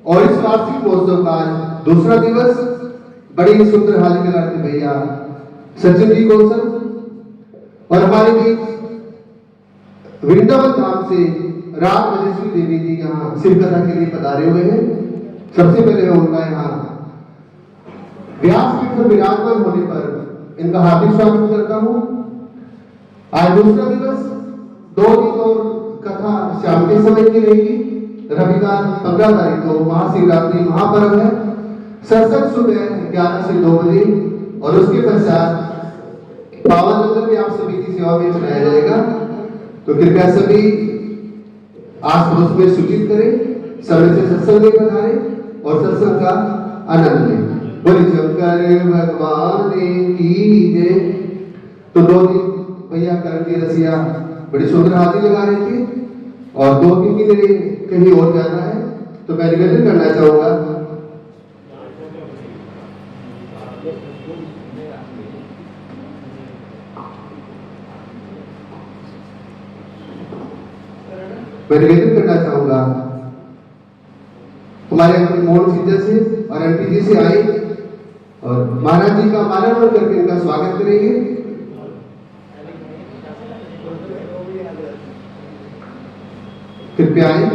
और इस वार्षिक महोत्सव का दूसरा दिवस बड़ी सुंदर हाजिरी लगाते भैया सचिन जी कौशल और हमारे बीच वृंदावन धाम से राम राजेश्वरी देवी जी यहाँ शिव कथा के लिए पधारे हुए हैं। सबसे पहले मैं उनका यहाँ व्यासपीठ पर विराजमान होने पर इनका हार्दिक स्वागत करता हूँ। आज दूसरा दिवस 2 दिन और कथा शाम के समय की रहेगी। रविवार 15 तारीख को महाशिवरात्रि महापर्व है। सत्संग सुबह 11 से 2 बजे और उसके पश्चात पावन लंगर भी आप सभी की सेवा में चलाया जाएगा। तो कृपया सभी आस पड़ोस में सूचित करें, समय से सत्संग में पधारें और सत्संग का आनंद लें। बोले शंकर भगवान की जय। तो 2 दिन भैया करण की रसिया बड़ी सुंदर हाजिरी लगा रहे थे और 2 दिन के लिए कहीं और जाना है, तो मैं निवेदन करना चाहूंगा हमारे मोहन सिद्धा से और एंटी जी से आए और महाराज जी का माल्यार्पण करके इनका स्वागत करेंगे। कृपया आए।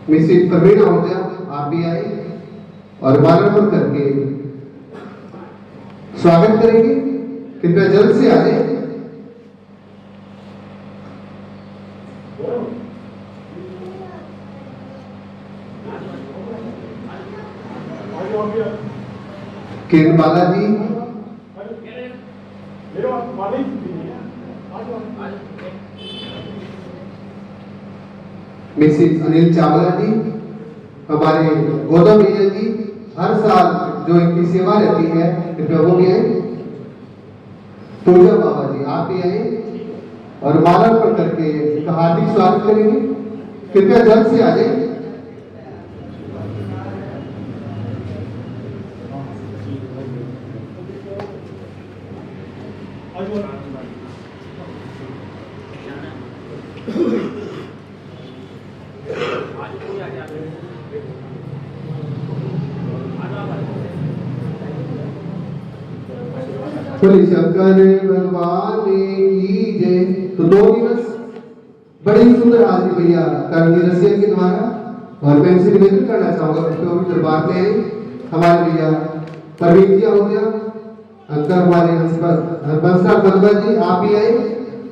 मिसेज प्रवीण आहूजा आप भी आए और माल्यार्पण करके स्वागत करेंगे। कृपया जल्द से आ जाए। किरण बालाजी, मिसेज अनिल चावला जी, हमारे गौतम भैया जी हर साल जो इनकी सेवा रहती है कृपया वो भी आए। पूजा बाबा जी आप भी आए और माल्यार्पण करके इनका हार्दिक स्वागत करेंगे। कृपया जल्द से आ जाए। बोले शंकर भगवान की जय। तो 2 दिवस बड़ी सुंदर हाजिरी भैया करण की रसिया के द्वारा और मैं इनसे निवेदन करना चाहूंगा तो दरबार में आए हमारे भैया प्रवीण जी हो गया, अंकल हमारे हंसराज बंदा जी आप भी आए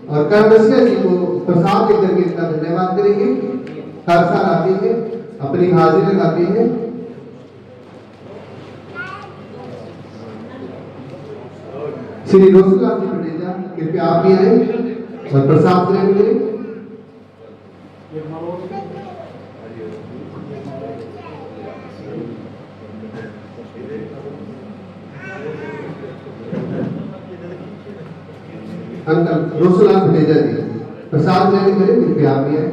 और करण रसिया जी को प्रसाद देकर के इनका धन्यवाद करेंगे। हर साल आते हैं, अपनी हाजिरी लगाते हैं। श्री रोसुलाल जी पटेजा कृपया आप भी आए और प्रसाद ग्रहण करें। अंकल रोसुलाल पटेजा जी प्रसाद ग्रहण करें। कृपया आप भी आए।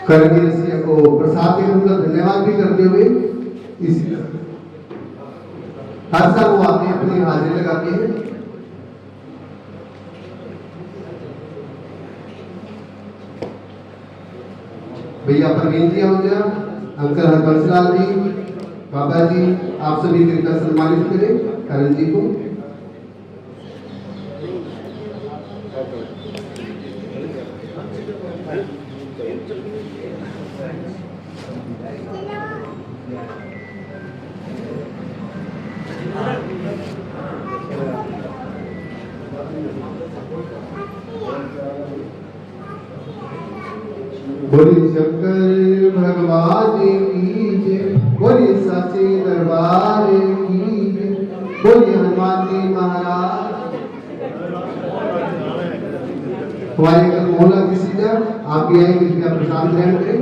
करण की रसिया को प्रसाद के रूप में धन्यवाद भी करते हुए इसी हर साल वो आते हैं, अपनी हाजिरी लगाते हैं। भैया प्रवीण जी हो गया, अंकल हरबंसलाल जी, बाबा जी आप सभी कृपया सम्मानित करें करण जी को। बोले शंकर भगवान की जय। बोले साचे दरबार की जय। बोले हनुमान जी महाराज हमारे मोहल्ला की सीधा आप भी आए, कृपया प्रसाद ग्रहण करें।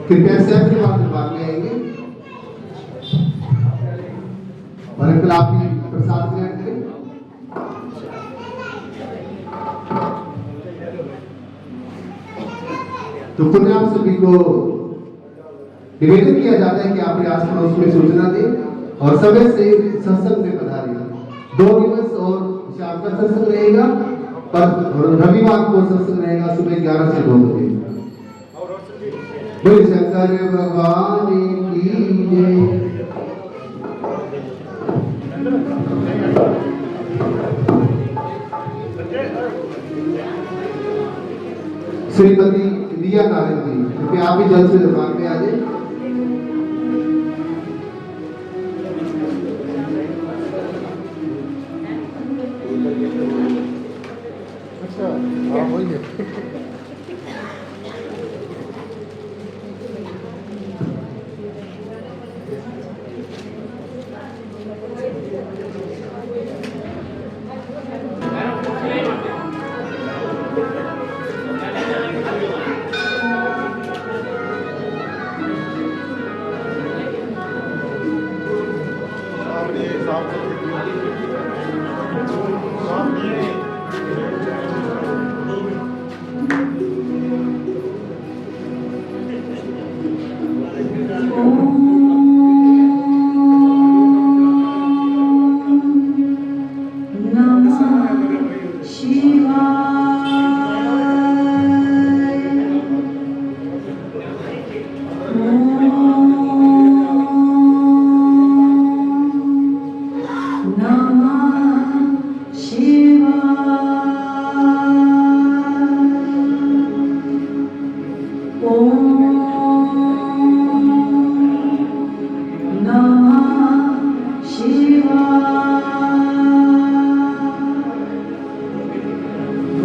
कृपया स्वयं के बाद दरबार में आएंगे और अंकल आप भी प्रसाद ग्रहण करें। तो पुनः आप सभी को निवेदन किया जाता है कि आप आस पड़ोस में सूचना दें और समय से सत्संग में पधारें। 2 दिवस और शाम का सत्संग रहेगा, पर रविवार को सत्संग रहेगा सुबह 11 से 2 बजे। बोले शंकर भगवान की जय। श्रीमती रिया नारायण जी, कृपया आप भी जल्द से दरबार में आ जाए। अच्छा, हाँ वही है।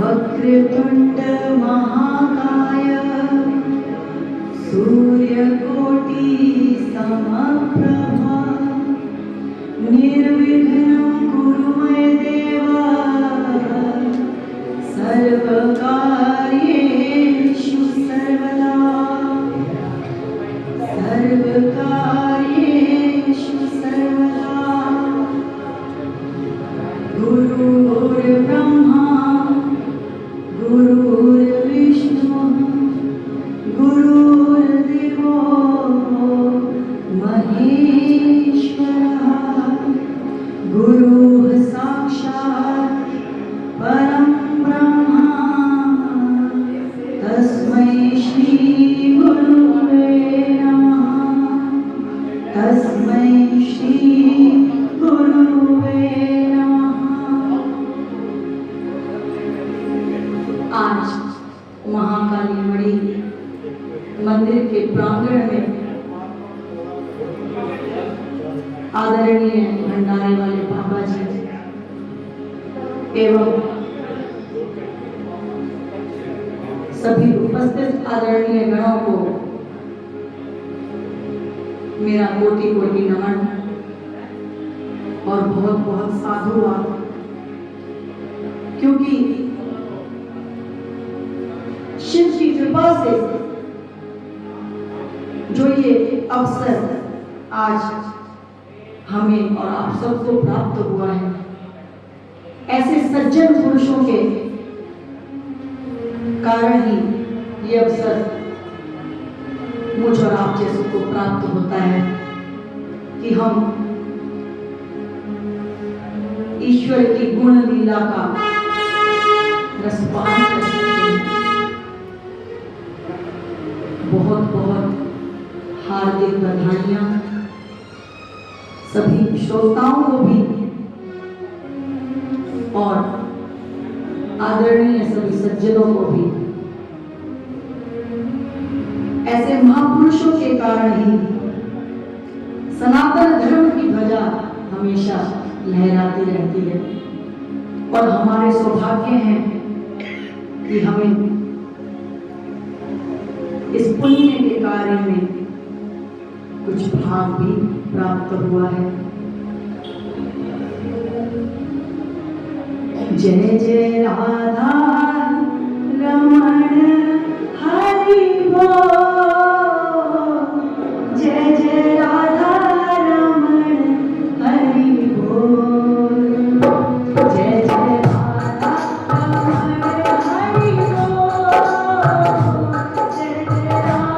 वक्रतुंड महाकाय सूर्यकोटि समप्रभा निर्विघ्नं कुरु मे देव सर्वकार्येषु सर्वदा सर्वकार्येषु सर्वदा। गुरुर्ब्रह्मा गुरुर्विष्णु गुरुर्देवो महेश्वरः गुरुः साक्षात् परं ब्रह्म तस्मै श्री गुरुवे नमः तस्मै श्री गुरुवे नमः। आज महाकाली मणि मंदिर के प्रांगण में आदरणीय भंडारे वाले बाबा जी एवं सभी उपस्थित आदरणीय गणों को मेरा कोटि कोटि नमन और बहुत बहुत साधुवाद, क्योंकि शिव की कृपा से जो ये अवसर आज हमें और आप सबको प्राप्त हुआ है, ऐसे सज्जन पुरुषों के कारण ही ये अवसर मुझ और आप जैसों को प्राप्त होता है कि हम ईश्वर की गुण लीला का रसपान कर सकते हैं। बहुत बहुत हार्दिक बधाइयां सभी श्रोताओं को भी और आदरणीय सभी सज्जनों को भी। ऐसे महापुरुषों के कारण ही सनातन धर्म की ध्वजा हमेशा लहराती रहती है और हमारे सौभाग्य हैं कि हमें इस पुण्य के कार्य में कुछ भाग भी प्राप्त हुआ है। जय जय राधा रमण हरि बोल, जय जय राधा रमण हरि बोल, जय जय राधा रमण हरि बोल, जय जय राधा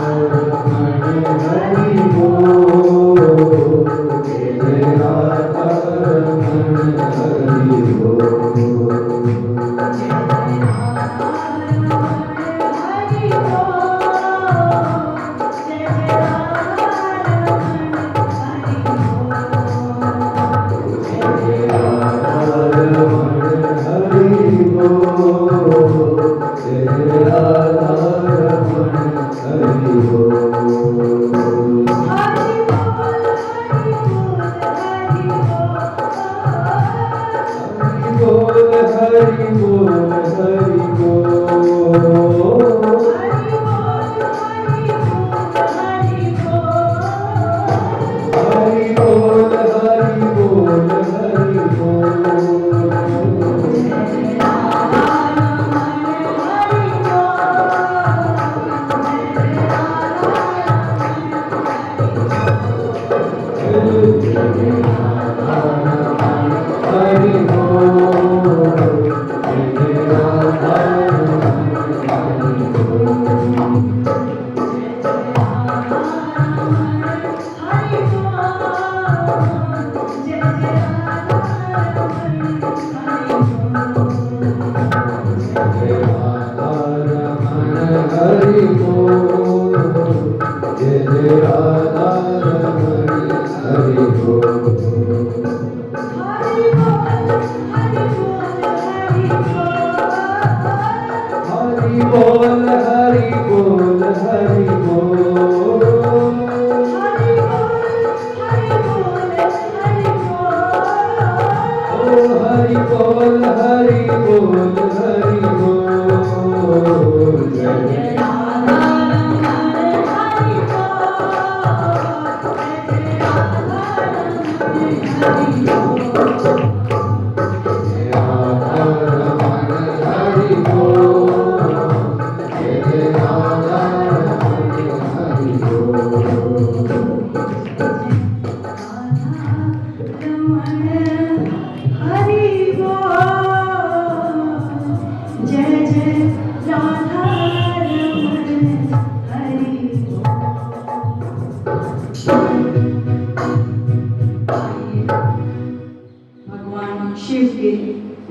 रमण हरि बोल, जय जय भगवान शिव के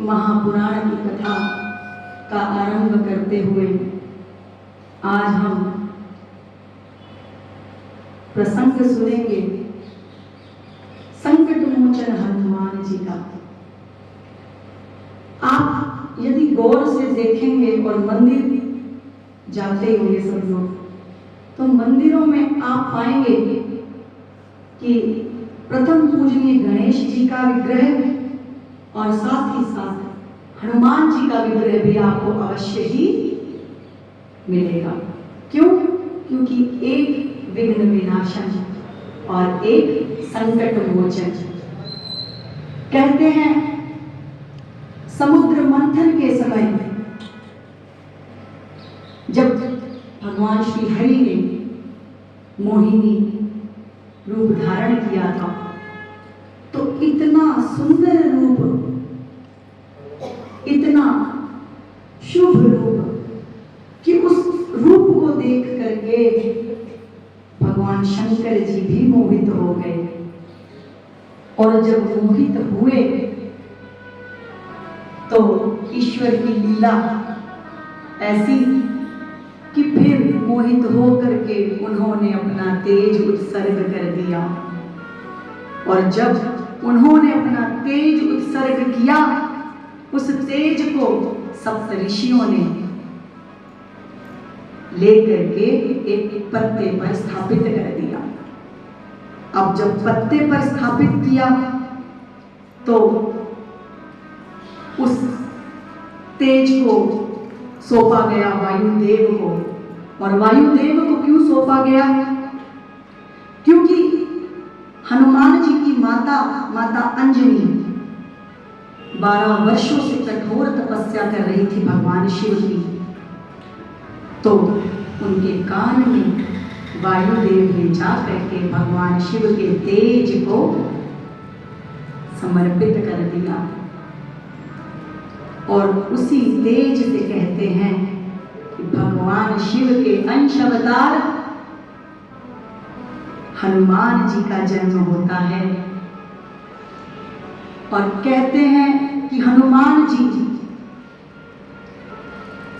महापुराण की कथा का आरंभ करते हुए आज हम प्रसंग सुनेंगे संकट मोचन हनुमान जी का। आप यदि गौर से देखेंगे और मंदिर जाते होंगे सब लोग, तो मंदिरों में आप पाएंगे कि प्रथम पूजनीय गणेश जी का विग्रह और साथ ही साथ हनुमान जी का विग्रह भी आपको अवश्य ही मिलेगा। क्यों? क्योंकि एक विघ्न विनाशन और एक संकट मोचन। कहते हैं समुद्र मंथन के समय जब भगवान श्री हरि ने मोहिनी रूप धारण किया था, तो इतना सुंदर रूप, इतना शुभ रूप कि उस रूप को देख करके भगवान शंकर जी भी मोहित हो गए। और जब मोहित हुए तो ईश्वर की लीला ऐसी कि फिर मोहित होकर के उन्होंने अपना तेज उत्सर्ग कर दिया। और जब उन्होंने अपना तेज उत्सर्ग किया, उस तेज को सप्त ऋषियों ने लेकर के एक पत्ते पर स्थापित कर दिया। अब जब पत्ते पर स्थापित किया तो उस तेज को सौंपा गया वायुदेव को। और वायुदेव को क्यों सौंपा गया? क्योंकि माता अंजनी 12 वर्षों से कठोर तपस्या कर रही थी भगवान शिव की। तो उनके कान में वायुदेव ने जा करके भगवान शिव के तेज को समर्पित कर दिया और उसी तेज से कहते हैं कि भगवान शिव के अंश अवतार हनुमान जी का जन्म होता है। और कहते हैं कि हनुमान जी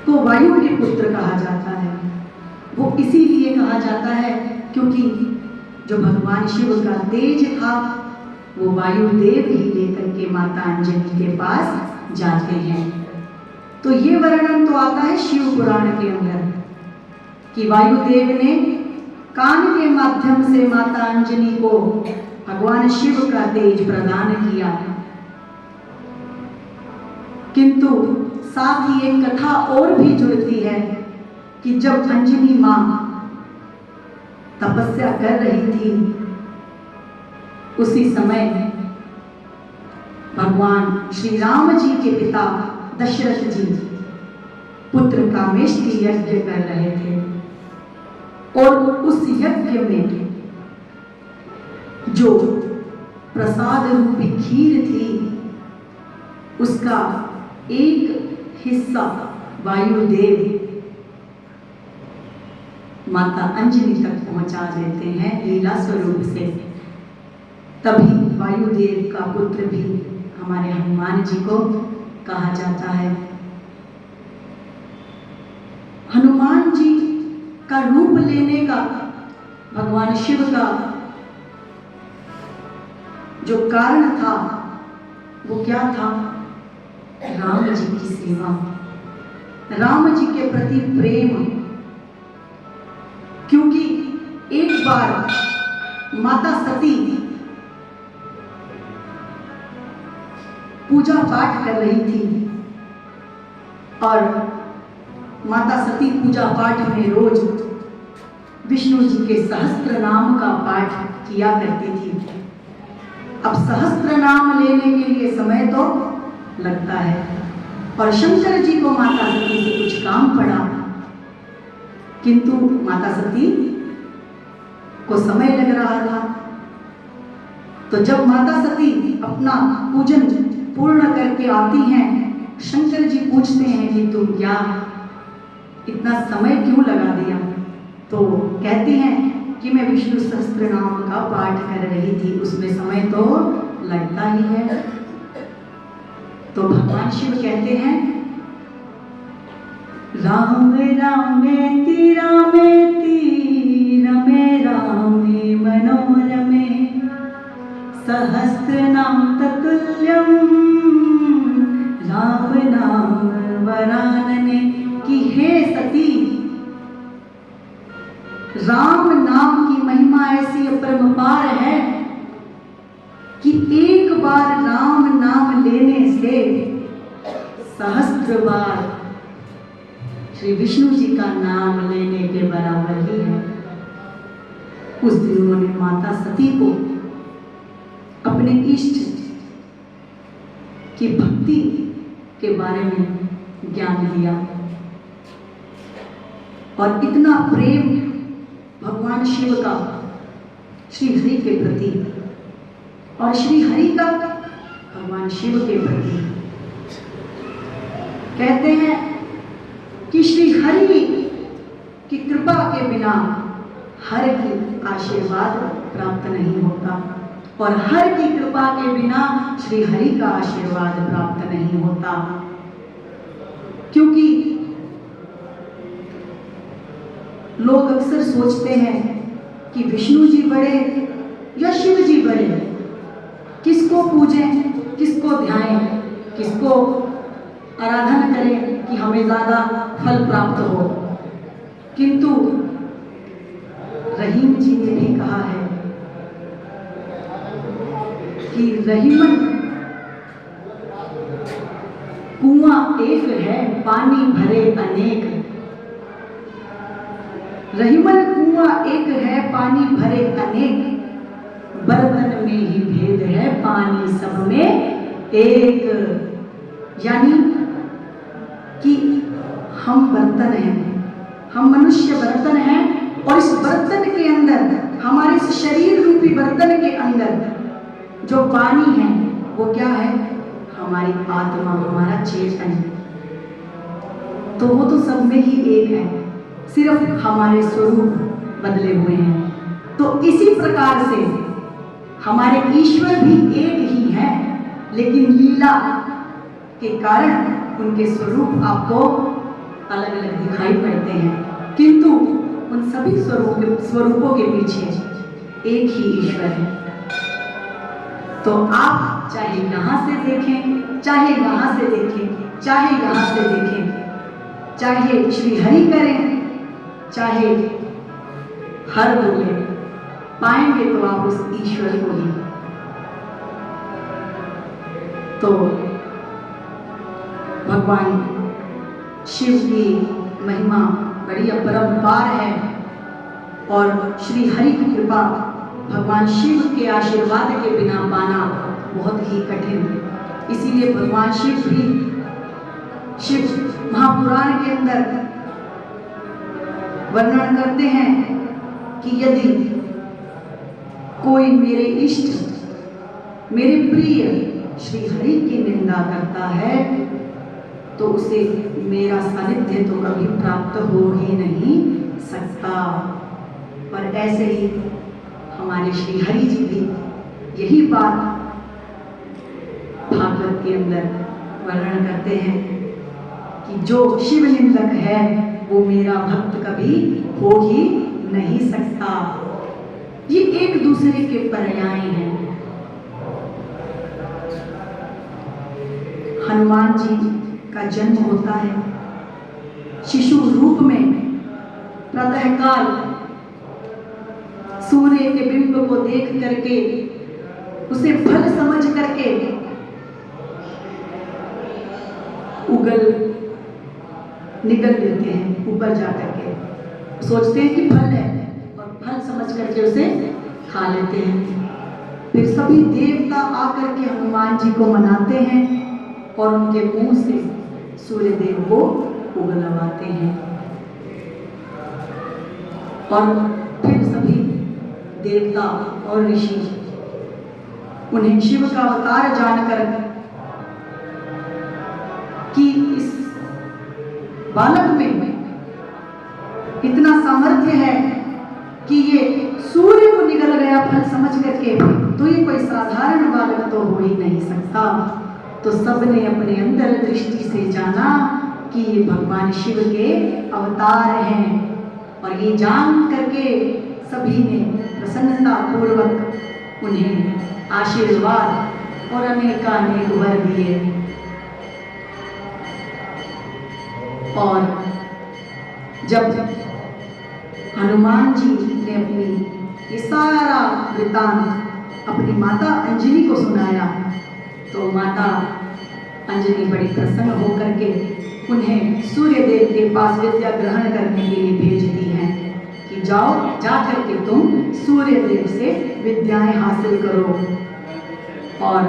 को वायु के पुत्र कहा जाता है। वो इसीलिए कहा जाता है क्योंकि जो भगवान शिव का तेज था वो वायुदेव ही लेकर के माता अंजनी के पास जाते हैं। तो ये वर्णन तो आता है शिव पुराण के अंदर कि वायुदेव ने कान के माध्यम से माता अंजनी को भगवान शिव का तेज प्रदान किया। किंतु साथ ही एक कथा और भी जुड़ती है कि जब अंजनी मां तपस्या कर रही थी उसी समय भगवान श्री राम जी के पिता दशरथ जी पुत्र कामेष्टि यज्ञ कर रहे थे और उस यज्ञ में जो प्रसाद रूपी खीर थी उसका एक हिस्सा वायुदेव माता अंजनी तक पहुंचा देते हैं लीला स्वरूप से। तभी वायुदेव का पुत्र भी हमारे हनुमान जी को कहा जाता है। हनुमान जी का रूप लेने का भगवान शिव का जो कारण था वो क्या था? राम जी की सेवा, राम जी के प्रति प्रेम। क्योंकि एक बार माता सती पूजा पाठ कर रही थी और माता सती पूजा पाठ में रोज विष्णु जी के सहस्त्र नाम का पाठ किया करती थी। अब सहस्त्र नाम लेने के लिए समय तो लगता है और शंकर जी को माता सती से कुछ काम पड़ा, किंतु माता सती को समय लग रहा था। तो जब माता सती अपना पूजन पूर्ण करके आती हैं, शंकर जी पूछते हैं कि तुम क्या इतना समय क्यों लगा दिया? तो कहती हैं कि मैं विष्णु सहस्त्र नाम का पाठ कर रही थी, उसमें समय तो लगता ही है। तो भगवान शिव कहते हैं राम रामेति रामेति रमे रामे मनोरमे सहस्र नाम ततुल्यम राम नाम वरानने। कि हे सती, राम नाम की महिमा ऐसी अपरंपार है कि एक बार राम नाम लेने से सहस्त्र बार श्री विष्णु जी का नाम लेने के बराबर ही है। उस दिन उन्होंने माता सती को अपने इष्ट की भक्ति के बारे में ज्ञान दिया और इतना प्रेम भगवान शिव का श्री हरि के प्रति और श्री हरि का भगवान शिव के प्रति। कहते हैं कि श्री हरि की कृपा के बिना हर की आशीर्वाद प्राप्त नहीं होता और हर की कृपा के बिना श्री हरि का आशीर्वाद प्राप्त नहीं होता। क्योंकि लोग अक्सर सोचते हैं कि विष्णु जी बड़े या शिव जी बड़े, किसको पूजें, किसको ध्याएं, किसको आराधना करें कि हमें ज्यादा फल प्राप्त हो। किंतु रहीम जी ने भी कहा है कि रहीमन कुआं एक है पानी भरे अनेक। रहीमन कुआं एक है पानी भरे अनेक, बर्तन में ही भेद है, पानी सब में एक। यानी कि हम बर्तन हैं, हम मनुष्य बर्तन हैं, और इस बर्तन के अंदर, हमारे इस शरीर रूपी बर्तन के अंदर जो पानी है वो क्या है? हमारी आत्मा, हमारा चेतन। तो वो तो सब में ही एक है, सिर्फ हमारे स्वरूप बदले हुए हैं। तो इसी प्रकार से हमारे ईश्वर भी एक ही है, लेकिन लीला के कारण उनके स्वरूप आपको अलग अलग दिखाई पड़ते हैं, किंतु उन सभी स्वरूपों के पीछे एक ही ईश्वर है। तो आप चाहे यहाँ से देखें, चाहे यहाँ से देखें, चाहे यहाँ से देखें, चाहे श्री हरि करें, चाहे हर बोले, पाएंगे तो आप उस ईश्वर को ही। तो भगवान शिव की महिमा बड़ी अपरंपार है, और श्री हरि की कृपा, भगवान शिव के आशीर्वाद के बिना पाना बहुत ही कठिन है। इसीलिए भगवान शिव भी, शिव महापुराण के अंदर वर्णन करते हैं कि यदि कोई मेरे इष्ट, मेरे प्रिय श्री हरि की निंदा करता है तो उसे मेरा सानिध्य तो कभी प्राप्त हो ही नहीं सकता। पर ऐसे ही हमारे श्री हरि जी भी यही बात भागवत के अंदर वर्णन करते हैं कि जो शिव निंदक है वो मेरा भक्त कभी हो ही नहीं सकता। ये एक दूसरे के पर्याय हैं। हनुमान जी का जन्म होता है शिशु रूप में, प्रातःकाल सूर्य के बिंब को देख करके, उसे फल समझ करके उगल निकल लेते हैं ऊपर जाकर के, सोचते हैं कि फल है और फल समझ करके उसे खा लेते हैं। फिर सभी देवता आकर के हनुमान जी को मनाते हैं और उनके मुंह से सूर्य देव को उगलवाते हैं, और फिर सभी देवता और ऋषि उन्हें शिव का अवतार जानकर कि इस बालक में इतना सामर्थ्य है कि ये सूर्य को निगल गया फल समझ करके, तो ये कोई साधारण बालक तो हो ही नहीं सकता। तो सबने अपने अंदर दृष्टि से जाना कि ये भगवान शिव के अवतार हैं, और ये जान करके सभी ने प्रसन्नता पूर्वक उन्हें आशीर्वाद और अनेकानेक वर दिए। और जब हनुमान जी ने अपनी ये सारा वृतांत अपनी माता अंजलि को सुनाया तो माता अंजलि बड़ी प्रसन्न होकर के उन्हें सूर्य देव के पास विद्या ग्रहण करने के लिए भेजती हैं कि जाओ, जा करके तुम सूर्य देव से विद्याएं हासिल करो। और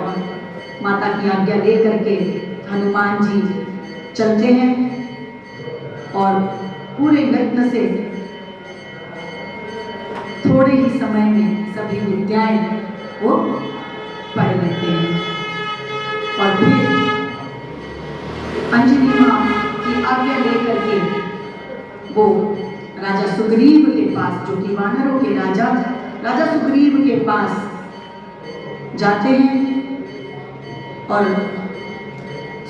माता की आज्ञा ले करके हनुमान जी चलते हैं और पूरे यत्न से थोड़े ही समय में सभी विद्याएं वो पढ़ लेते हैं। और फिर अंजलि माँ की आज्ञा लेकर के वो राजा सुग्रीव के पास, जो कि वानरों के राजा सुग्रीव के पास जाते हैं। और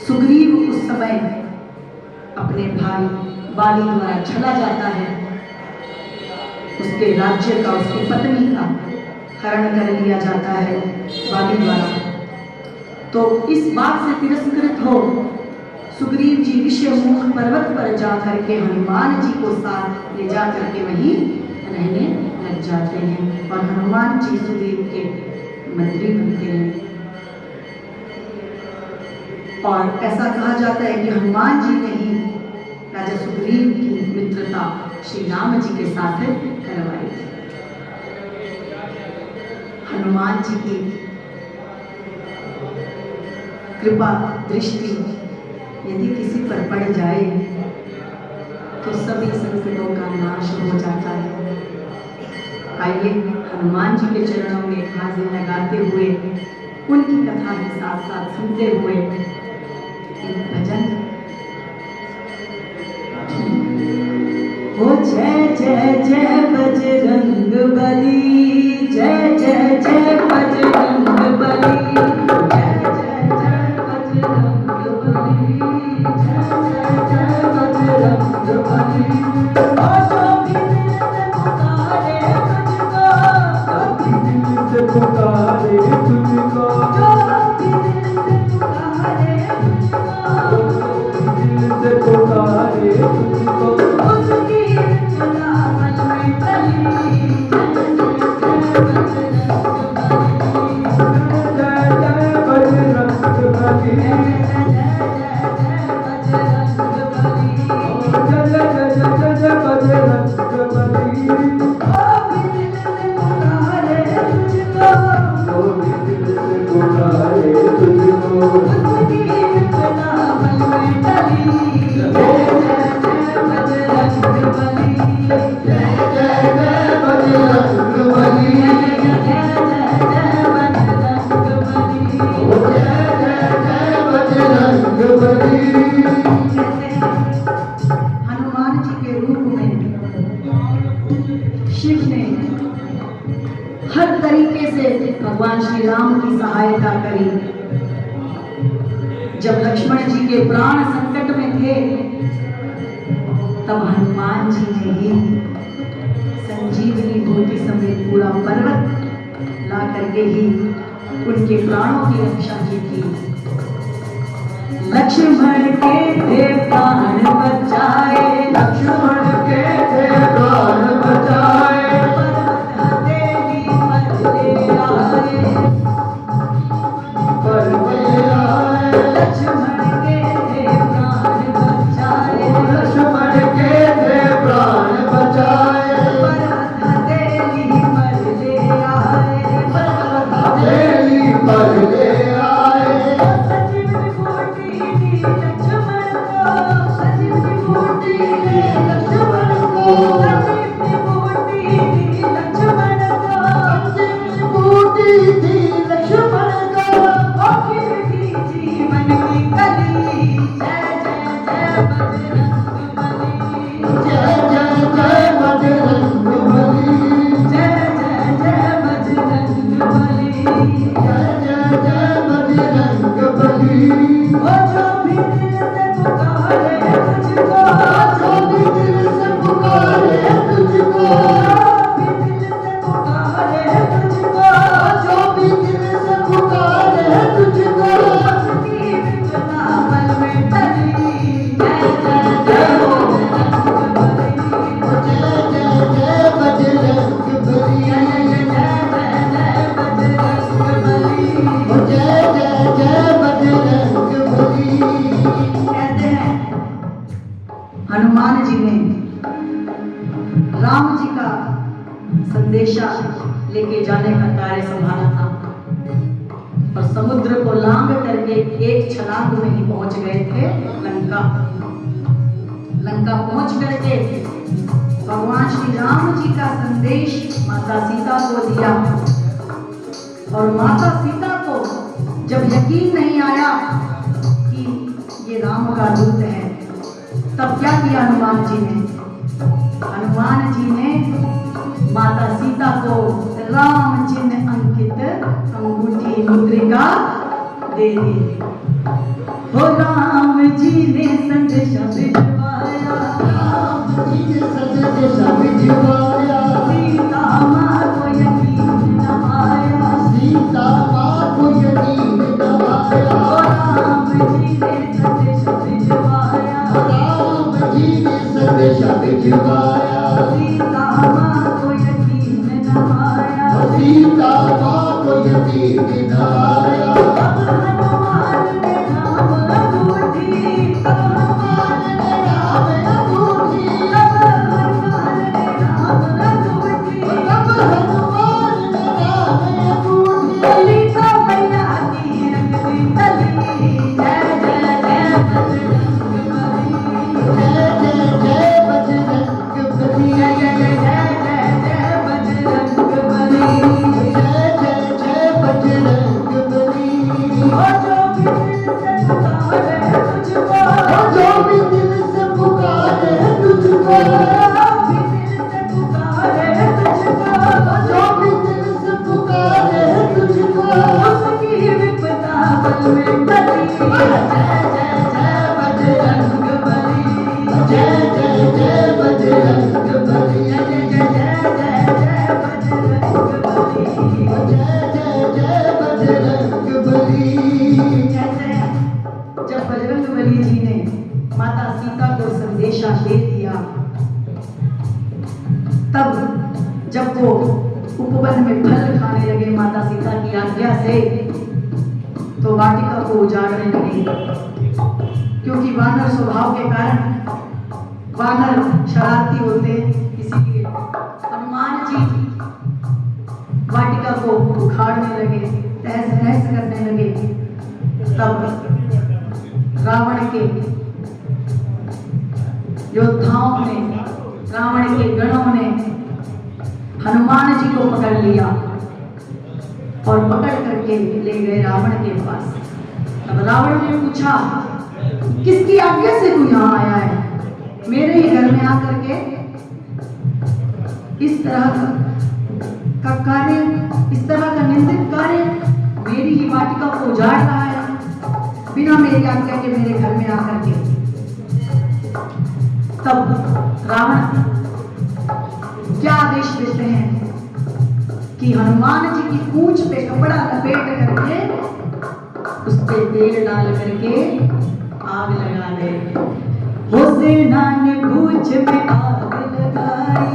सुग्रीव उस समय अपने भाई बाली द्वारा छला जाता है, उसके राज्य का, उसकी पत्नी का हरण कर लिया जाता है बाली द्वारा। तो इस बात से तिरस्कृत हो सुग्रीव जी ऋष्यमुख पर्वत पर जा करके हनुमान जी को साथ ले जा करके वहीं रहने लग जाते हैं, और हनुमान जी सुग्रीव के मंत्री बनते हैं। और ऐसा कहा जाता है कि हनुमान जी ने ही राजा सुग्रीव की मित्रता श्री राम जी के साथ करवाई थी। हनुमान जी की कृपा दृष्टि यदि किसी पर पड़ जाए तो सभी संकटों का नाश हो जाता है। आइए हनुमान जी के चरणों में हाजिर लगाते हुए उनकी कथा के साथ साथ सुनते हुए एक भजन। ओ जय जय जय बजरंग बली, जय जय जय बजरंग बली, जय जय जय बजरंग बली, जय जय जय बजरंग बली। ओ जो भी दिल से पुकारे तुझको, जो भी दिल से पुकारे तुझको, जो भी दिल से पुकारे तुझको, दिल से पुकारे तुझको, उसकी नामन में चली। जय जय बजरंग बली, जय जय जय जय बजरंग बली। ओ भी दिल से पुकारे तुझको, ओ भी दिल से पुकारे तुझको, उसकी नामन में चली। जय जय जय बजरंग बली, जय जय जय बजरंग बली, जय जय जय बजरंग बली, जय जय जय बजरंग बली। कहते हैं हनुमान जी के रूप में शिव ने हर तरीके से भगवान श्री राम की सहायता करी। जब लक्ष्मण जी के प्राण संकट में थे तब हनुमान जी ने ही संजीवनी बूटी समेत पूरा पर्वत ला करके ही उनके प्राणों की रक्षा की थी। लक्ष्मण के थे प्राण बचाए, लक्ष्मण के थे प्राण बचाए, पर्वत हथेली पर ले आए, पर्वत ले आए। लक्ष्मण के थे प्राण बचाए, लक्ष्मण के थे प्राण बचाए, पर्वत हथेली पर ले आए, पर्वत हथेली पर ले आए। सजीव बूटी दी लक्ष्मण को, सजीव बूटी दी लक्ष्मण को, सजीव बूटी दी लक्ष्मण को, सजीव बूटी दी लक्ष्मण को, आखिर की जीवन की कली। जय जय जय बजरंग बली, जय जय जय बजरंग बली, जय जय जय बजरंग बली, जय जय जय बजरंग बली। ओ जो भी दिल से पुकारे तुझको, जो भी दिल से पुकारे तुझको, जो भी दिल से पुकारे तुझको, जो भी दिल से पुकारे तुझको, उसकी विपदा पल में टली। जय जय जय बजरंग बली, जय जय जय बजरंग बली, जय जय जय बजरंग बली, जय जय जय बजरंग बली। कहते हैं हनुमान जी ने राम जी का संदेशा लेके जाने का कार्य संभाला था और समुद्र को लांग करके एक छलांग में ही पहुंच गए थे लंका। लंका पहुंच करके भगवान श्री राम जी का संदेश माता सीता को दिया और माता सीता को जब यकीन नहीं आया कि ये राम का दूत है तब क्या किया हनुमान जी ने? हनुमान जी ने माता सीता को राम चिन्ह अंकित अंगूठी मुद्रिका दे दी। हो राम जी ने संदेशा भिजवाया, राम जी ने संदेशा भिजवाया, सीता माँ को यकीन न आया, सीता माँ को यकीन न आया। हो राम जी ने संदेशा भिजवाया, राम जी ने संदेशा भिजवाया, सीता माँ को यकीन न आया, सीता माँ को यकीन न आया। अब हनुमान ने राम अंगूठी, अब हनुमान ने राम अंगूठी, अब हनुमान ने राम अंगूठी, अब हनुमान ने राम अंगूठी। तुझको, भी दिल से पुकारे तुझको, जो भी दिल से पुकारे तुझको, उसकी विपदा पल में टली। जय जय जय बजरंग बली, जय जय जय बजरंग बली, जय जय जय बजरंग बली, जय जय जय बजरंग बली। कहते हैं जब बजरंग बली जी ने माता सीता को संदेशा दे दिया, तब जब वो उपवन में फल खाने लगे माता सीता की आज्ञा से, तो वाटिका को उजाड़ने लगे, क्योंकि वानर स्वभाव के कारण वानर शरारती होते हैं, इसीलिए हनुमान जी वाटिका को उखाड़ने लगे, तहस नहस करने लगे। तब रावण के योद्धाओं ने, रावण के गणों ने हनुमान जी को पकड़ लिया और पकड़ करके ले गए रावण के पास। तब रावण ने पूछा, किसकी आज्ञा से तू यहाँ आया है? मेरे ही घर में आकर के इस तरह का कार्य, इस तरह का निंदित कार्य, मेरी ही वाटिका को उजाड़ रहा है बिना मेरी आज्ञा के, मेरे घर में आकर के। तब रावण क्या आदेश देते हैं कि हनुमान जी की पूंछ पे कपड़ा लपेट करके उस पे तेल डाल करके आग लगा दे। हो सेना ने पूंछ में आग लगाई,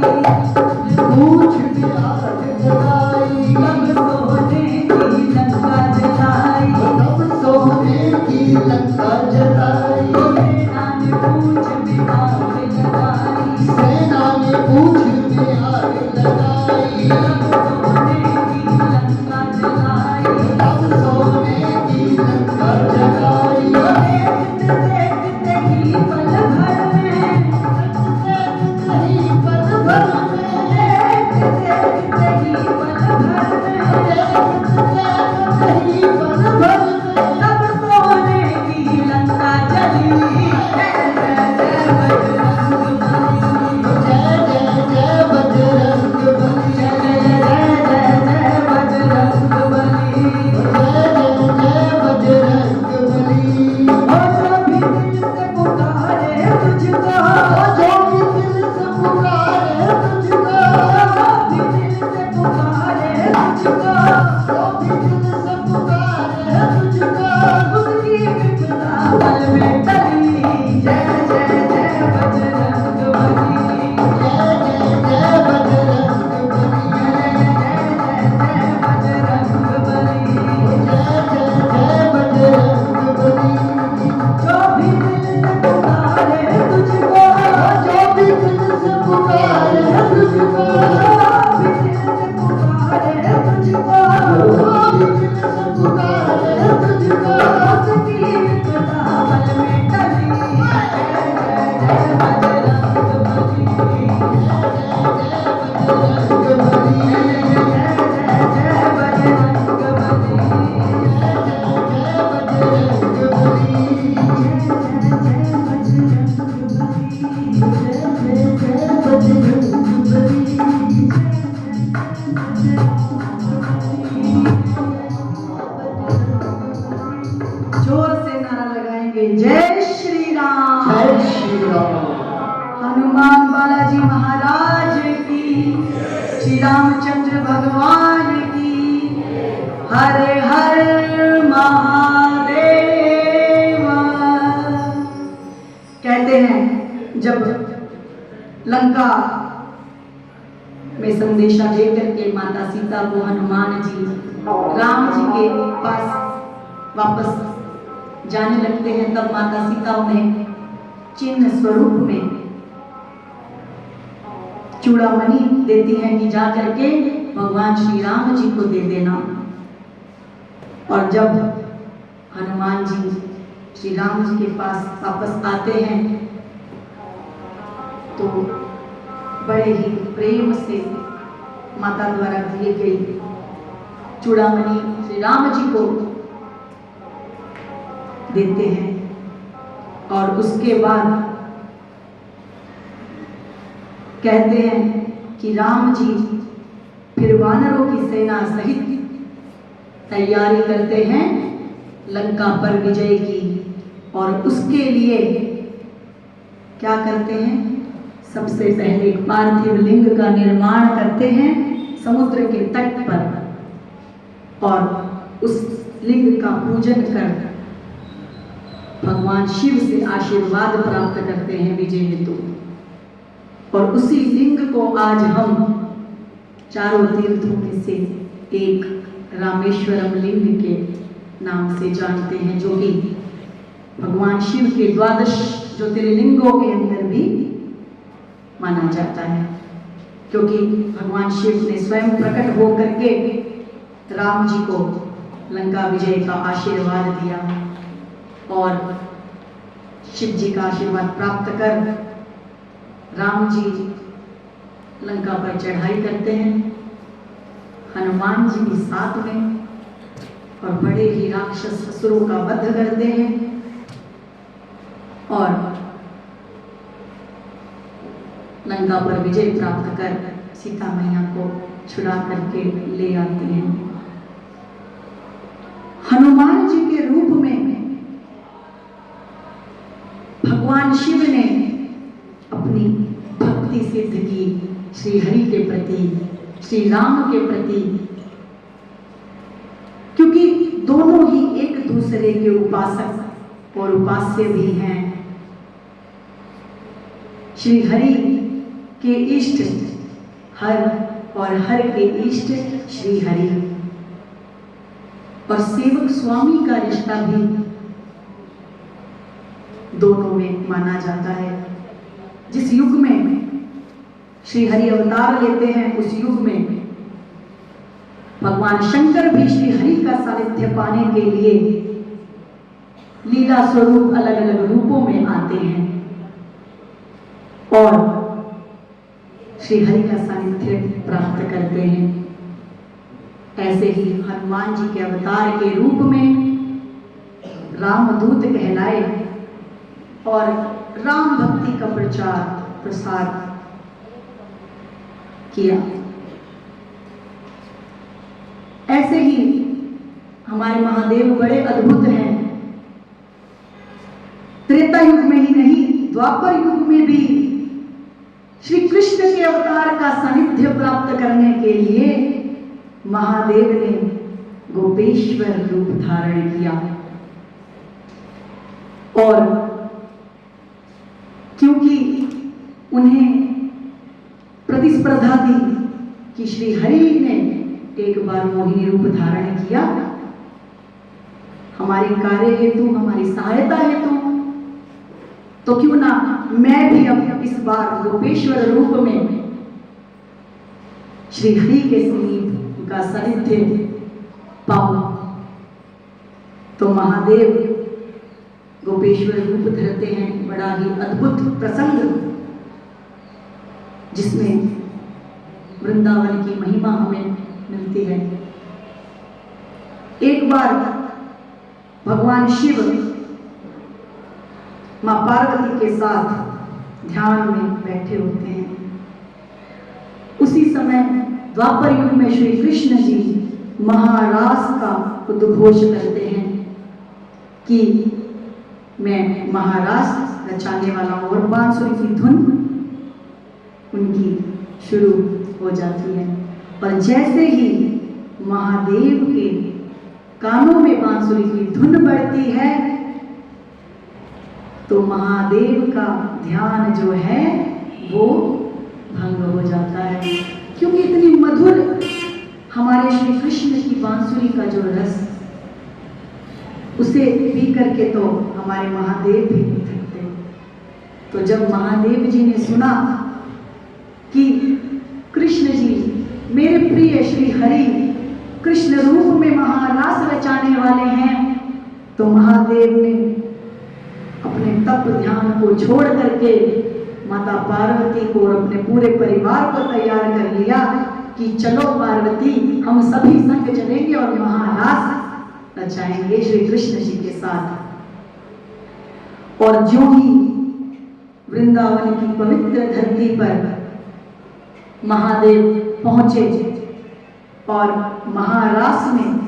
पूंछ में आग लगाई, तब सोने की लंका जलाई, तब सोने की लंका जलाई। हो सेना ने पूंछ में आग लगाई, सेना ने पूंछ में आग लगाई, तब सोने की लंका जलाई, तब सोने की लंका जलाई। देखते ही पल भर में, देखते ही पल भर में, देखते ही पल भर में, देखते ही पल भर में, तब सोने की लंका जली। जय जय जय बजरंग बली, जय जय जय बजरंग बली, जय जय जय बजरंग बली। जय जय जय बजरंग बली। और जो भी दिल से पुकारे तुझको, जो भी दिल से पुकारे तुझको, जो भी दिल से पुकारे तुझको, जो भी दिल से पुकारे तुझको, उसकी विपदा पल में टली। जय जय जय बजरंग बली, जय जय जय बजरंग बली, जय जय जय बजरंग बली। जय जय जय बजरंग बली। जो भी दिल से पुकारे तुझको, जो भी दिल से पुकारे तुझको, जो भी दिल से पुकारे तुझको, जो भी दिल से पुकारे तुझको, उसकी विपदा पल में टली। जय जय जय बजरंग बली, बजरंग बली, जय जय जय बजरंग बली, जय बजरंग बली, जय बजरंग बली। जोर से नारा लगाएंगे, जय श्री राम। जय श्री राम। हनुमान बालाजी महाराज की, श्री रामचंद्र भगवान की, हर हर महादेव। कहते हैं जब लंका में संदेशा देकर के माता सीता को हनुमान जी राम जी के पास वापस जाने लगते हैं, तब माता सीता उन्हें चिन्ह स्वरूप में चूड़ामणि देती हैं कि जा करके भगवान श्री राम जी को दे देना। और जब हनुमान जी श्री राम जी के पास वापस आते हैं तो बड़े ही प्रेम से माता द्वारा दिए गई चूड़ामणि श्री राम जी को देते हैं। और उसके बाद कहते हैं कि राम जी फिर वानरों की सेना सहित तैयारी करते हैं लंका पर विजय की, और उसके लिए क्या करते हैं? सबसे पहले पार्थिव लिंग का निर्माण करते हैं समुद्र के तट पर, और उस लिंग का पूजन कर भगवान शिव से आशीर्वाद प्राप्त करते हैं विजय हेतु। और उसी लिंग को आज हम चारों तीर्थों में से एक रामेश्वरम लिंग के नाम से जानते हैं, जो कि भगवान शिव के 12 ज्योतिर्लिंगों के अंदर भी माना जाता है, क्योंकि भगवान शिव ने स्वयं प्रकट होकर के राम जी को लंका विजय का आशीर्वाद दिया, और शिव जी का आशीर्वाद प्राप्त कर राम जी लंका पर चढ़ाई करते हैं हनुमान जी के साथ में, और बड़े ही राक्षस असुरों का वध करते हैं, और लंका पर विजय प्राप्त कर सीता मैया को छुड़ा करके ले आते हैं। हनुमान जी के रूप में भगवान शिव ने अपनी भक्ति सिद्ध की श्री हरि के प्रति, श्री राम के प्रति, क्योंकि दोनों ही एक दूसरे के उपासक और उपास्य भी हैं। श्री हरि के इष्ट हर, और हर के इष्ट श्री हरि, और सेवक स्वामी का रिश्ता भी दोनों में माना जाता है। जिस युग में श्री हरि अवतार लेते हैं, उस युग में भगवान शंकर भी श्री हरि का सानिध्य पाने के लिए लीला स्वरूप अलग अलग रूपों में आते हैं, और श्री हरि का सानिध्य प्राप्त करते हैं। ऐसे ही हनुमान जी के अवतार के रूप में रामदूत कहलाए, और राम भक्ति का प्रचार प्रसार किया। ऐसे ही हमारे महादेव बड़े अद्भुत हैं। त्रेता युग में ही नहीं, द्वापर युग में भी श्री कृष्ण के अवतार का सानिध्य प्राप्त करने के लिए महादेव ने गोपेश्वर रूप धारण किया, और क्योंकि उन्हें प्रतिस्पर्धा दी कि श्री हरि ने एक बार मोहिनी रूप धारण किया, हमारे कार्य हेतु, हमारी सहायता हेतु, तो क्यों ना मैं भी अब इस बार गोपेश्वर रूप में श्री हरि के समीप का सानिध्य पाऊं। तो महादेव गोपेश्वर रूप धरते हैं। बड़ा ही अद्भुत प्रसंग, जिसमें वृंदावन की महिमा हमें मिलती है। एक बार भगवान शिव मां पार्वती के साथ ध्यान में बैठे होते हैं। उसी समय द्वापर युग में श्री कृष्ण जी महारास का उद्घोष करते हैं कि मैं महारास रचाने वाला हूं, और बांसुरी की धुन उनकी शुरू हो जाती है। और जैसे ही महादेव के कानों में बांसुरी की धुन बढ़ती है, तो महादेव का ध्यान जो है वो भंग हो जाता है, क्योंकि इतनी मधुर हमारे श्री कृष्ण की बांसुरी का जो रस, उसे पी करके तो हमारे महादेव भी नहीं थकते। तो जब महादेव जी ने सुना कि कृष्ण जी मेरे प्रिय श्री हरि कृष्ण रूप में महारास रचाने वाले हैं, तो महादेव ने अपने तप ध्यान को छोड़ करके माता पार्वती को और अपने पूरे परिवार को तैयार कर लिया कि चलो पार्वती, हम सभी संग चलेंगे और महारास रचाएंगे श्री कृष्ण जी के साथ। और जो ही वृंदावन की पवित्र धरती पर महादेव पहुंचे और महारास में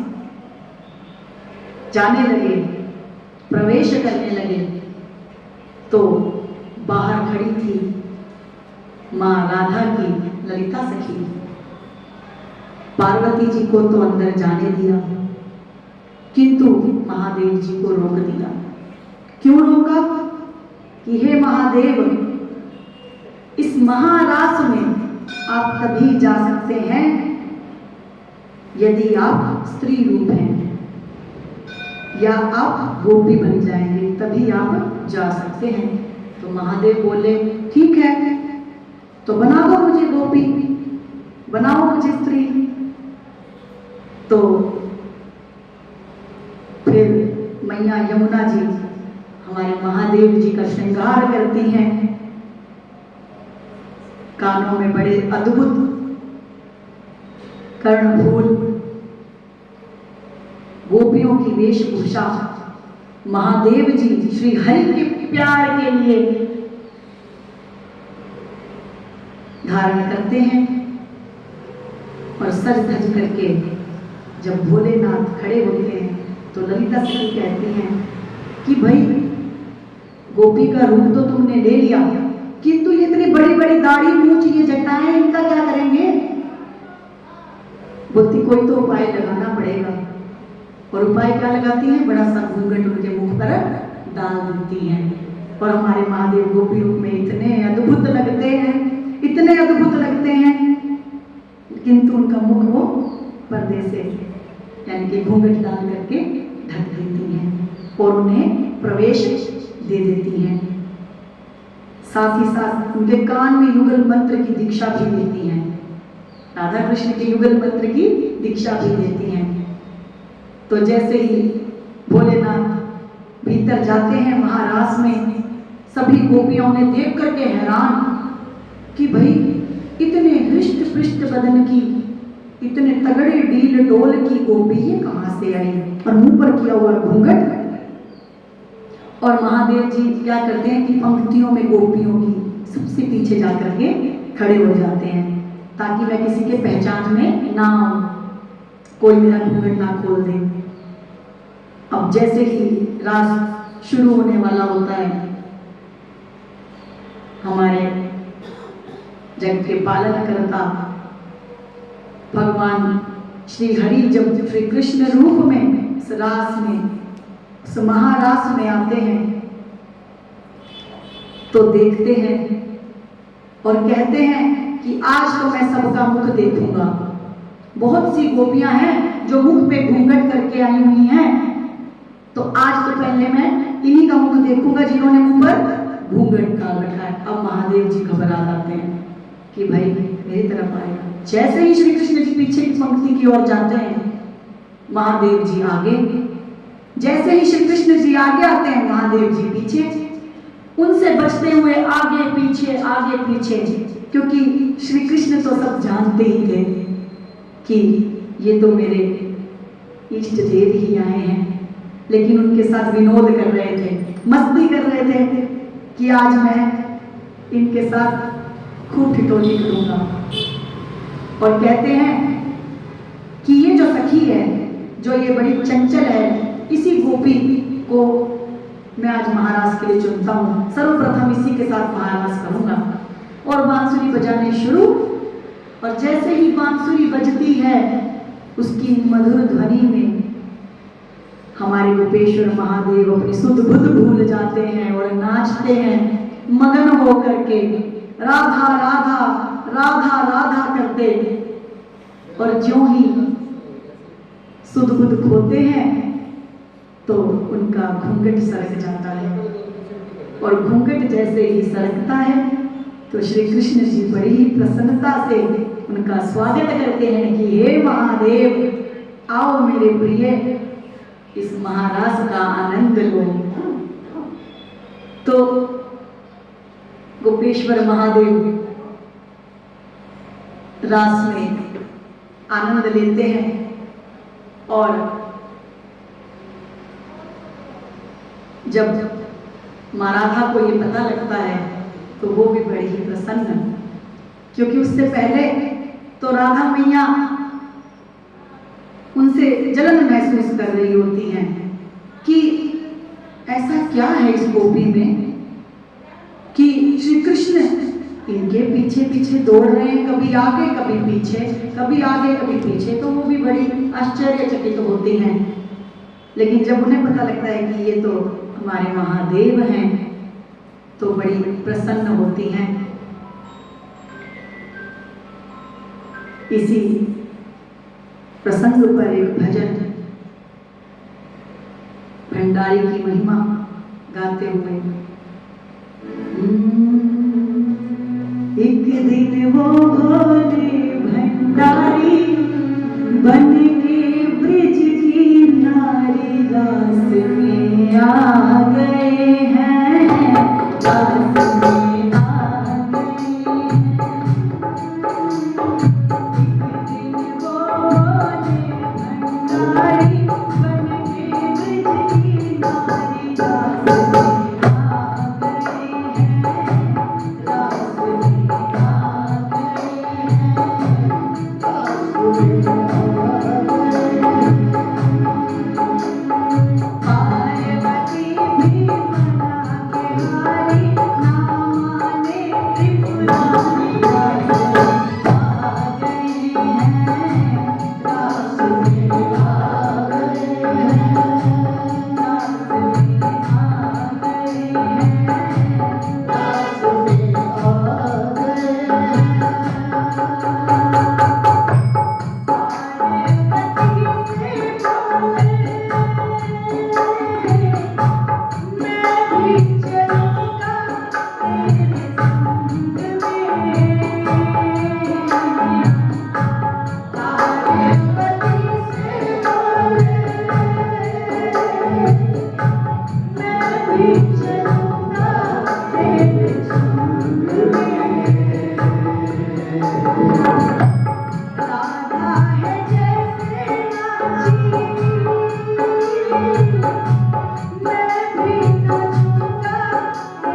जाने लगे, प्रवेश करने लगे, तो बाहर खड़ी थी माँ राधा की ललिता सखी। पार्वती जी को तो अंदर जाने दिया, किंतु महादेव जी को रोक दिया। क्यों रोका? कि हे महादेव, इस महारास में आप तभी जा सकते हैं यदि आप स्त्री रूप हैं या आप गोपी बन जाएंगे, तभी आप जा सकते हैं। तो महादेव बोले ठीक है, तो बना दो मुझे गोपी, बनाओ मुझे स्त्री। तो फिर मैया यमुना जी हमारे महादेव जी का श्रृंगार करती हैं, कानों में बड़े अद्भुत कर्णफूल, गोपियों की वेशभूषा, महादेव जी श्री हरि के प्यार के लिए धारण करते हैं। और सज धज करके जब भोलेनाथ खड़े होते हैं तो ललिता सखी कहती हैं कि भाई गोपी का रूप तो तुमने ले लिया, किंतु ये इतनी बड़ी बड़ी दाढ़ी मूंछ ये जटाएं, इनका क्या करेंगे? बोलती कोई तो उपाय लगाना पड़ेगा। और उपाय क्या लगाती हैं? बड़ा सा घूंघट उनके मुख पर डाल देती हैं। और हमारे महादेव गोपी रूप में इतने अद्भुत लगते हैं, इतने अद्भुत लगते हैं, किंतु उनका मुख वो पर्दे से यानी कि घूंघट डाल करके ढक देती हैं और उन्हें प्रवेश दे देती हैं। साथ ही साथ उनके कान में युगल मंत्र की दीक्षा भी देती हैं, राधा कृष्ण के युगल मंत्र की दीक्षा भी देती हैं। तो जैसे ही भोलेनाथ भीतर जाते हैं महारास में, सभी गोपियों ने देख करके हैरान कि भाई इतने हृष्ट पृष्ठ बदन की, इतने तगड़े डील डोल की गोपी ये कहां से आई, और मुंह पर किया हुआ घूंघट। और महादेव जी क्या करते हैं कि पंक्तियों में गोपियों की सबसे पीछे जाकर के खड़े हो जाते हैं ताकि मैं किसी के पहचान में ना आऊं, कोई मेरा घूंघट ना खोल दे। अब जैसे ही रास शुरू होने वाला होता है, हमारे जग के पालन करता भगवान श्री हरि जब श्री कृष्ण रूप में इस रास में, इस महारास में आते हैं तो देखते हैं और कहते हैं कि आज तो मैं सबका मुख देखूंगा। बहुत सी गोपियां हैं जो मुख पे घूंघट करके आई हुई हैं, तो आज तो पहले मैं इन्हीं का मुख देखूंगा जिन्होंने मुंह पर घूंघट डाल रखा है। अब महादेव जी घबरा जाते हैं कि भाई मेरी तरफ आएगा। जैसे ही श्री कृष्ण जी पीछे की पंक्ति की ओर जाते हैं, महादेव जी आगे, जैसे ही श्री कृष्ण जी आगे आते हैं महादेव जी पीछे, उनसे बचते हुए आगे पीछे आगे पीछे, क्योंकि श्री कृष्ण तो सब जानते ही थे कि ये तो मेरे इष्ट देव ही आए हैं, लेकिन उनके साथ विनोद कर रहे थे, मस्ती कर रहे थे कि आज मैं इनके साथ खूब ठिठोली करूंगा। और कहते हैं कि ये जो सखी है, जो ये बड़ी चंचल है, इसी गोपी को मैं आज महाराज के लिए चुनता हूँ, सर्वप्रथम इसी के साथ महाराज करूंगा। और बांसुरी बजाने शुरू, और जैसे ही बांसुरी बजती है उसकी मधुर ध्वनि में हमारे गोपेश्वर महादेव अपनी सुध बुध भूल जाते हैं और नाचते हैं मगन होकर के, राधा राधा राधा राधा करते। और ज्यों ही सुध बुध खोते हैं तो उनका घूंघट सरक जाता है, और घूंघट जैसे ही सरकता है तो श्री कृष्ण जी बड़ी ही प्रसन्नता से उनका स्वागत करते हैं कि हे महादेव, आओ मेरे प्रिय, इस महारास का आनंद लो। तो गोपेश्वर महादेव रास में आनंद लेते हैं, और जब माँ राधा को ये पता लगता है तो वो भी बड़ी ही प्रसन्न क्योंकि उससे पहले तो राधा मैया उनसे जलन महसूस कर रही होती हैं कि ऐसा क्या है इस गोपी में कि श्री कृष्ण इनके पीछे पीछे दौड़ रहे हैं, कभी आगे कभी पीछे, कभी आगे कभी पीछे। तो वो भी बड़ी आश्चर्यचकित होती हैं। लेकिन जब उन्हें पता लगता है कि ये तो हमारे महादेव हैं तो बड़ी प्रसन्न होती हैं। इसी प्रसंग पर एक भजन भंडारी की महिमा गाते हुए, एक दिन वो भोले भंडारी बन के ब्रिज की नारी रास में आ गए हैं, रास में आ गए हैं। एक दिन वो भोले भंडारी बन के ब्रिज की नारी रास में आ गए हैं, रास में आ गए हैं। पार्वती भी मना के हारी, ना माने त्रिपुरारी, रास में आ गए हैं, रास में आ गए हैं, रास में आ गए हैं,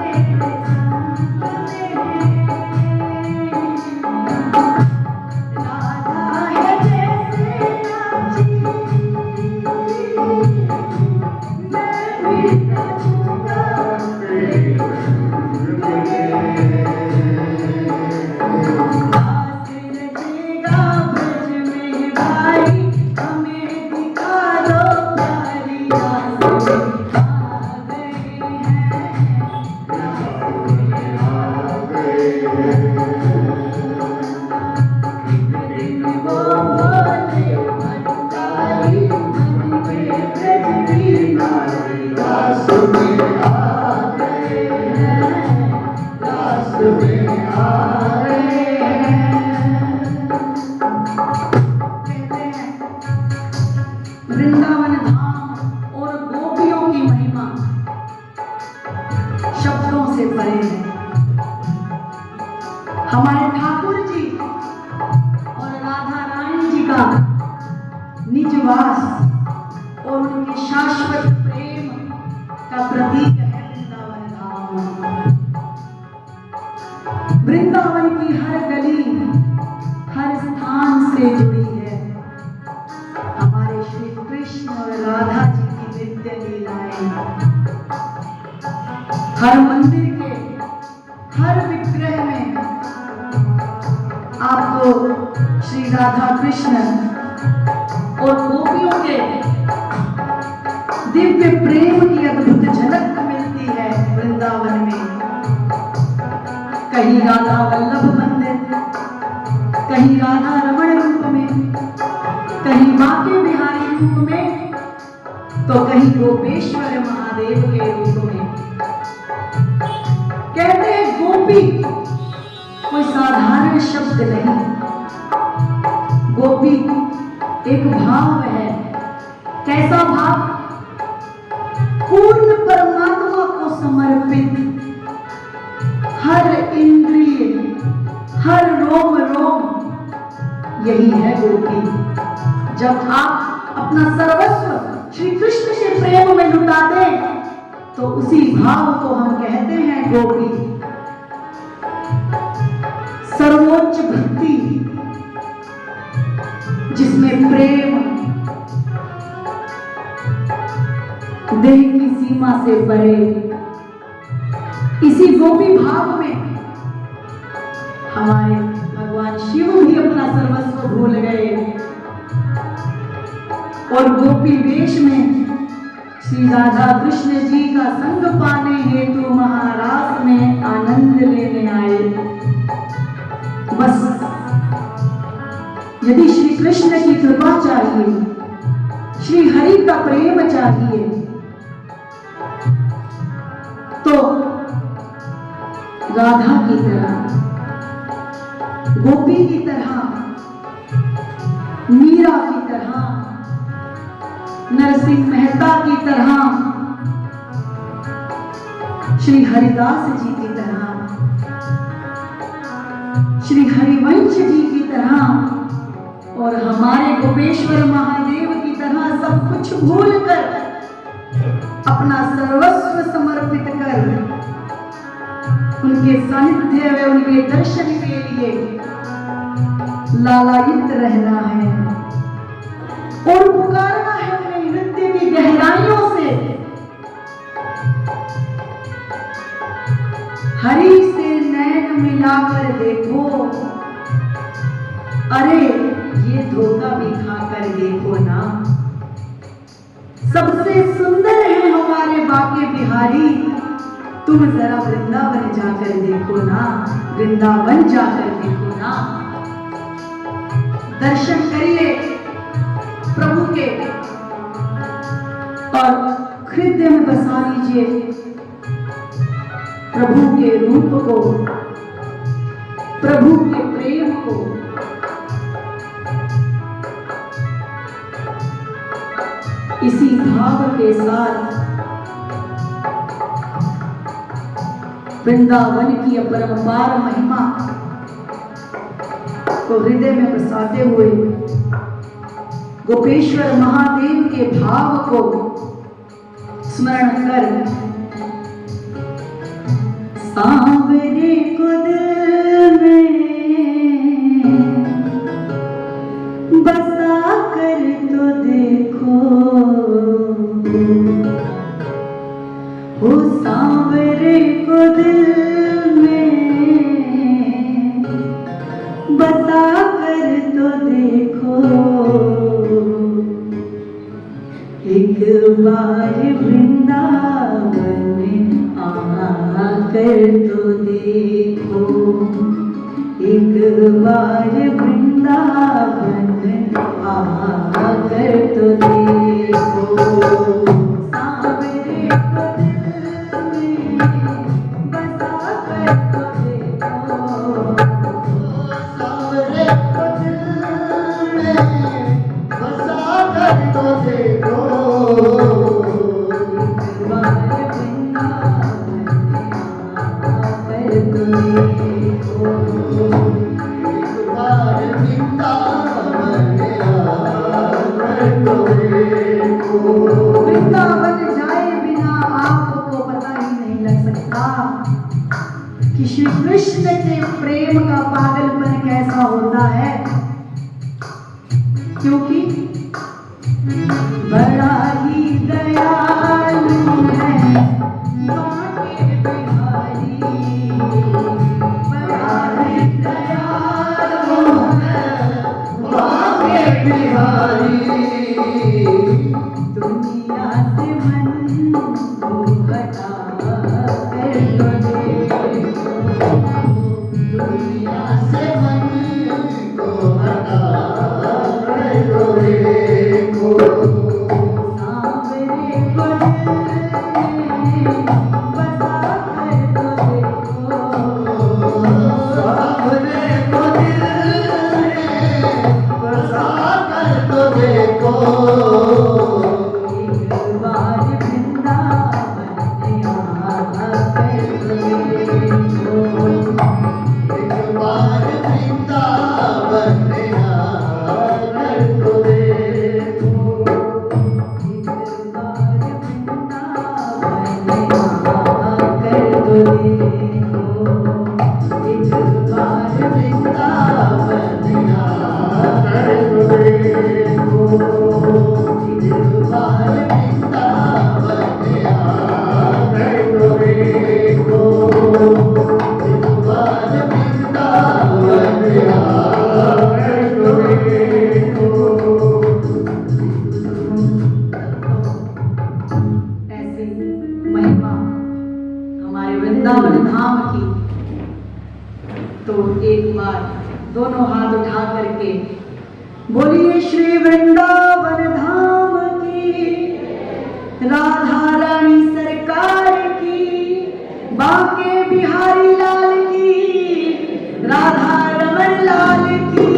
रास में आ गए वृंदावन धाम और गोपियों की महिमा शब्दों से परे है। हमारे ठाकुर जी और राधा रानी जी का निजवास और उनके शाश्वत प्रेम का प्रतीक है वृंदावन धाम। वृंदावन की हर गली हर स्थान से जुड़ी है हमारे श्री कृष्ण और राधा जी की नित्य लीलाएं। हर मंदिर के हर विग्रह में आपको श्री राधा कृष्ण और गोपियों के दिव्य प्रेम की अद्भुत झलक मिलती है वृंदावन में। कहीं राधा वल्लभ मंदिर, कहीं राधा रमण रूप में, कहीं बांके बिहारी रूप में, तो कहीं गोपेश्वर महादेव के रूप में। कहते हैं गोपी कोई साधारण शब्द नहीं, गोपी एक भाव है। कैसा भाव? पूर्ण परमात्मा को समर्पित, हर इंद्रिय हर रोम रोम, यही है गोपी। जब आप अपना सर्वस्व श्री कृष्ण से प्रेम में लुटा दें तो उसी भाव को हम कहते हैं गोपी। सर्वोच्च सीमा से परे। इसी गोपी भाव में हमारे भगवान शिव भी अपना सर्वस्व भूल गए और गोपी वेश में श्री राधा कृष्ण जी का संग पाने हेतु महारास में आनंद लेने आए। बस यदि श्री कृष्ण की कृपा चाहिए, श्री हरि का प्रेम चाहिए, तो राधा की तरह, गोपी की तरह, मीरा की तरह, नरसिंह मेहता की तरह, श्री हरिदास जी की तरह, श्री हरिवंश जी की तरह और हमारे गोपेश्वर महादेव की तरह सब कुछ भूलकर अपना सर्वस्व समर्पित कर उनके सानिध्य में, उनके दर्शन के लिए लालायित रहना है और पुकारना है उन्हें नृत्य की गहराइयों से। हरि से नैन मिलाकर देखो, अरे ये धोखा भी खाकर देखो ना। सबसे सुंदर है हमारे बाके बिहारी, तुम जरा वृंदावन जाकर देखो ना, वृंदावन जाकर देखो ना। दर्शन करिए प्रभु के और हृदय में बसा लीजिए प्रभु के रूप को, प्रभु के प्रेम को। इसी भाव के साथ वृंदावन की अपरंपार महिमा को हृदय में बसाते हुए गोपेश्वर महादेव के भाव को स्मरण कर सांवरे को दिल में बसा कर तो देखो, हो सांवरे को दिल में बसा कर तो देखो। एक बार वृंदावन आकर तो देखो, एक बार वृंदावन आकर तो देखो। सांवरे को दिल में बसा कर तो देखो, सांवरे को दिल में बसा कर तो देखो। वृंदावन जाए बिना आपको पता ही नहीं लग सकता कि श्री कृष्ण के प्रेम का पागलपन कैसा होता है, क्योंकि बड़ा ही दयालु है बाके बिहारी, बड़ा ही दयालु है बाके बिहारी। दुनिया से मन को हटा कर तो देखो, दुनिया से मन को हटा कर तो देखो। दोनों हाथ उठा करके बोलिए श्री वृंदावन धाम की, राधा रानी सरकार की, बांके बिहारी लाल की, राधा रमन लाल की,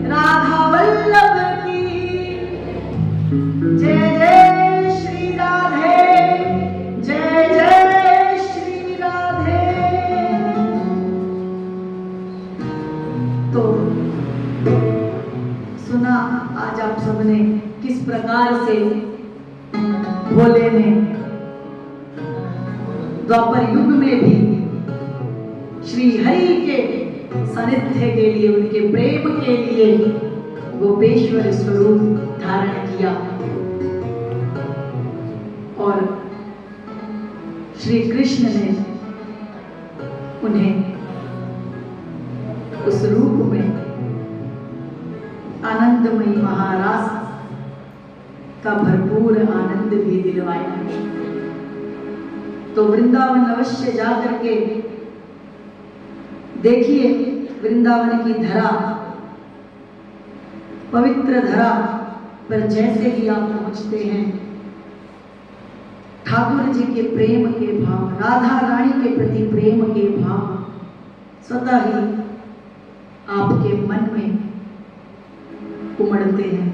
राधा वल्लभ की। जय जय श्री राधे, जय जय श्री राधे। तो सुना आज आप सबने किस प्रकार से भोले ने द्वापर युग में भी श्री हरि के सानिध्य के लिए, उनके प्रेम के लिए गोपेश्वर स्वरूप धारण किया और श्री कृष्ण ने उन्हें उस रूप में आनंदमयी महारास का भरपूर आनंद भी दिलवाया। तो वृंदावन अवश्य जाकर के देखिए, वृंदावन की धरा, पवित्र धरा पर जैसे ही आप पहुंचते हैं, ठाकुर जी के प्रेम के भाव, राधा रानी के प्रति प्रेम के भाव स्वतः ही आपके मन में उमड़ते हैं।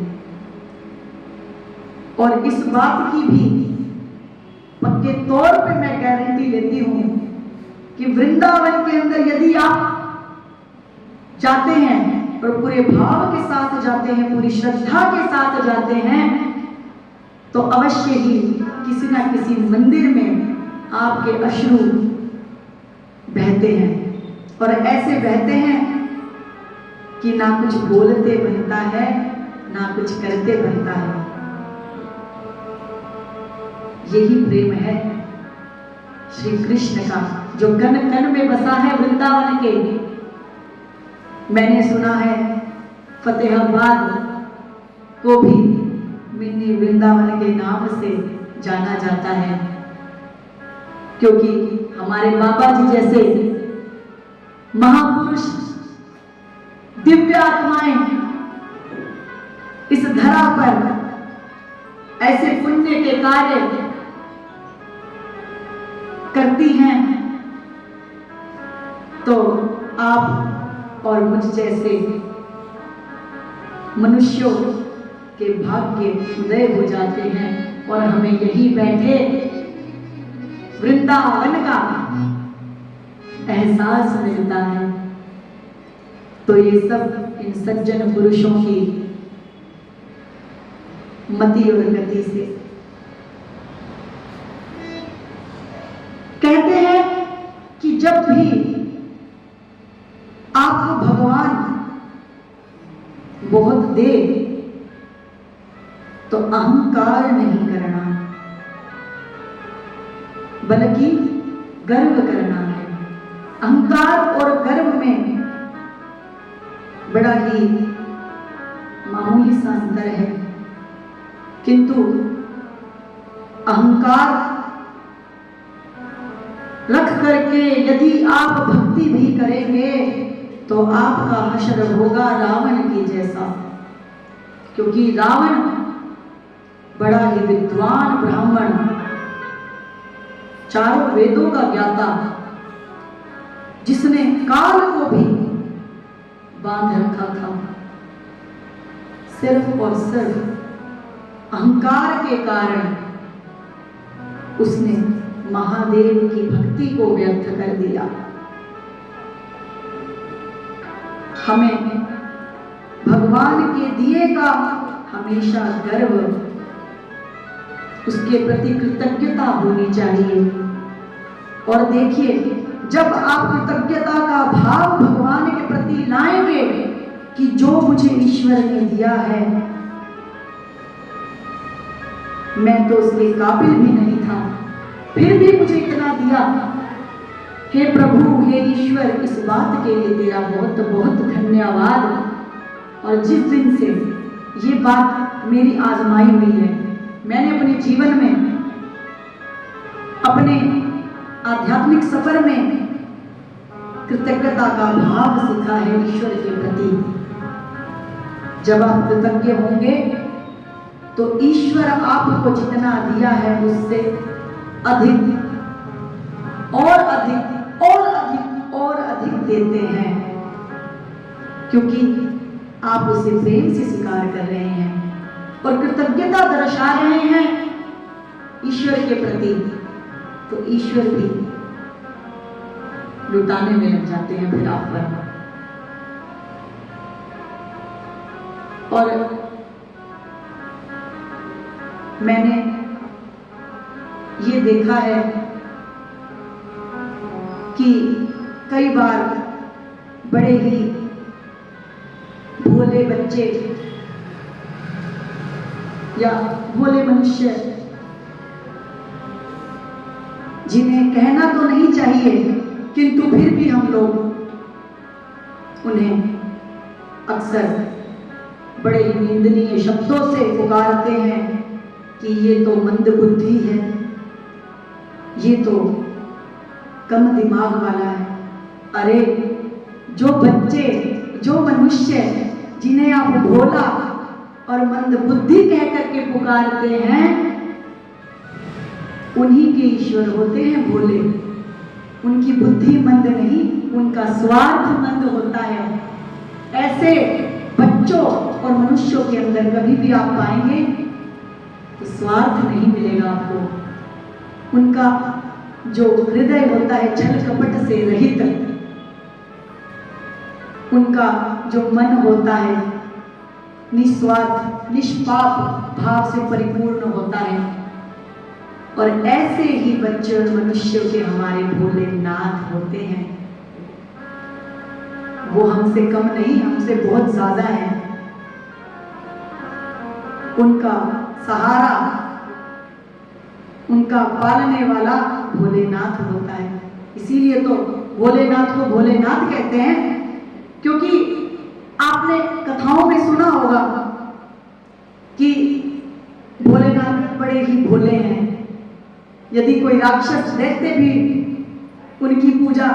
और इस बात की भी पक्के तौर पे मैं गारंटी लेती हूं कि वृंदावन के अंदर यदि आप जाते हैं और पूरे भाव के साथ जाते हैं, पूरी श्रद्धा के साथ जाते हैं, तो अवश्य ही किसी ना किसी मंदिर में आपके अश्रु बहते हैं और ऐसे बहते हैं कि ना कुछ बोलते बनता है, ना कुछ करते बनता है। यही प्रेम है श्री कृष्ण का, जो कण कण में बसा है वृंदावन के। मैंने सुना है फतेहाबाद को भी मिनी वृंदावन के नाम से जाना जाता है, क्योंकि हमारे बाबा जी जैसे महापुरुष, दिव्य आत्माएं इस धरा पर ऐसे पुण्य के कार्य करती हैं, तो आप और मुझ जैसे मनुष्यों के भाग्य उदय हो जाते हैं और हमें यही बैठे वृंदावन का एहसास मिलता है। तो ये सब इन सज्जन पुरुषों की मति और गति से। कहते हैं कि जब भी आपको भगवान बहुत दे तो अहंकार नहीं करना, बल्कि गर्व करना है। अहंकार और गर्व में बड़ा ही मामूली सा अंतर है, किंतु अहंकार रख करके यदि आप भक्ति भी करेंगे तो आपका हश्र होगा रावण की जैसा, क्योंकि रावण बड़ा ही विद्वान ब्राह्मण, चारों वेदों का ज्ञाता, जिसने काल को भी बांध रखा था, सिर्फ और सिर्फ अहंकार के कारण उसने महादेव की भक्ति को व्यर्थ कर दिया। हमें भगवान के दिए का हमेशा गर्व, उसके प्रति कृतज्ञता होनी चाहिए। और देखिए, जब आप कृतज्ञता का भाव भगवान के प्रति लाएंगे कि जो मुझे ईश्वर ने दिया है, मैं तो उसके काबिल भी नहीं था, फिर भी मुझे इतना दिया, हे प्रभु, हे ईश्वर, इस बात के लिए तेरा बहुत बहुत धन्यवाद। और जिस दिन से ये बात मेरी आजमाई हुई है, मैंने अपने जीवन में, अपने आध्यात्मिक सफर में कृतज्ञता का भाव सीखा है ईश्वर के प्रति। जब आप कृतज्ञ होंगे तो ईश्वर आपको जितना दिया है उससे अधिक और अधिक और अधिक और अधिक देते हैं, क्योंकि आप उसे प्रेम से स्वीकार कर रहे हैं और कृतज्ञता दर्शा रहे हैं ईश्वर के प्रति। तो ईश्वर भी लुटाने में लग जाते हैं फिर आप पर। और मैंने ये देखा है कि कई बार बड़े ही भोले बच्चे या भोले मनुष्य, जिन्हें कहना तो नहीं चाहिए किंतु फिर भी हम लोग उन्हें अक्सर बड़े ही निंदनीय शब्दों से पुकारते हैं कि ये तो मंद बुद्धि है, ये तो कम दिमाग वाला है। अरे जो बच्चे, जो मनुष्य जिन्हें आप भोला और मंद बुद्धि कह करके पुकारते हैं, उन्हीं के ईश्वर होते हैं भोले। उनकी बुद्धि मंद नहीं, उनका स्वार्थ मंद होता है। ऐसे बच्चों और मनुष्यों के अंदर कभी भी आप पाएंगे तो स्वार्थ नहीं मिलेगा आपको। उनका जो हृदय होता है छल कपट से रहित, उनका जो मन होता है निस्वार्थ निष्पाप भाव से परिपूर्ण होता है। और ऐसे ही बच्चे और मनुष्यों के हमारे भोलेनाथ होते हैं। वो हमसे कम नहीं, हमसे बहुत ज्यादा है। उनका सहारा, उनका पालने वाला भोलेनाथ होता है। इसीलिए तो भोलेनाथ को भोलेनाथ कहते हैं, क्योंकि आपने कथाओं में सुना होगा कि भोलेनाथ बड़े ही भोले हैं। यदि कोई राक्षस दैत्य भी उनकी पूजा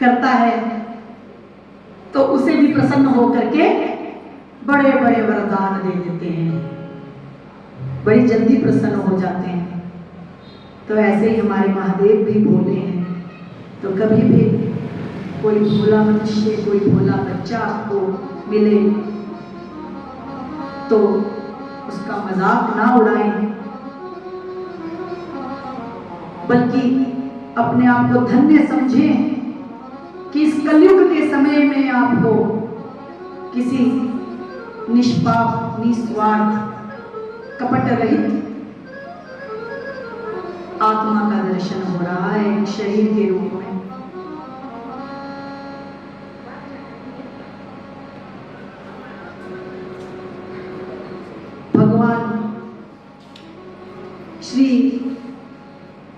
करता है तो उसे भी प्रसन्न होकर के बड़े बड़े वरदान दे देते हैं, बड़ी जल्दी प्रसन्न हो जाते हैं। तो ऐसे ही हमारे महादेव भी भोले हैं। तो कभी भी कोई भोला मनुष्य, कोई भोला बच्चा आपको मिले तो उसका मजाक ना उड़ाएं, बल्कि अपने आप को धन्य समझें कि इस कलयुग के समय में आपको किसी निष्पाप, निस्वार्थ, कपट रहित आत्मा का दर्शन हो रहा है शरीर के रूप में। भगवान श्री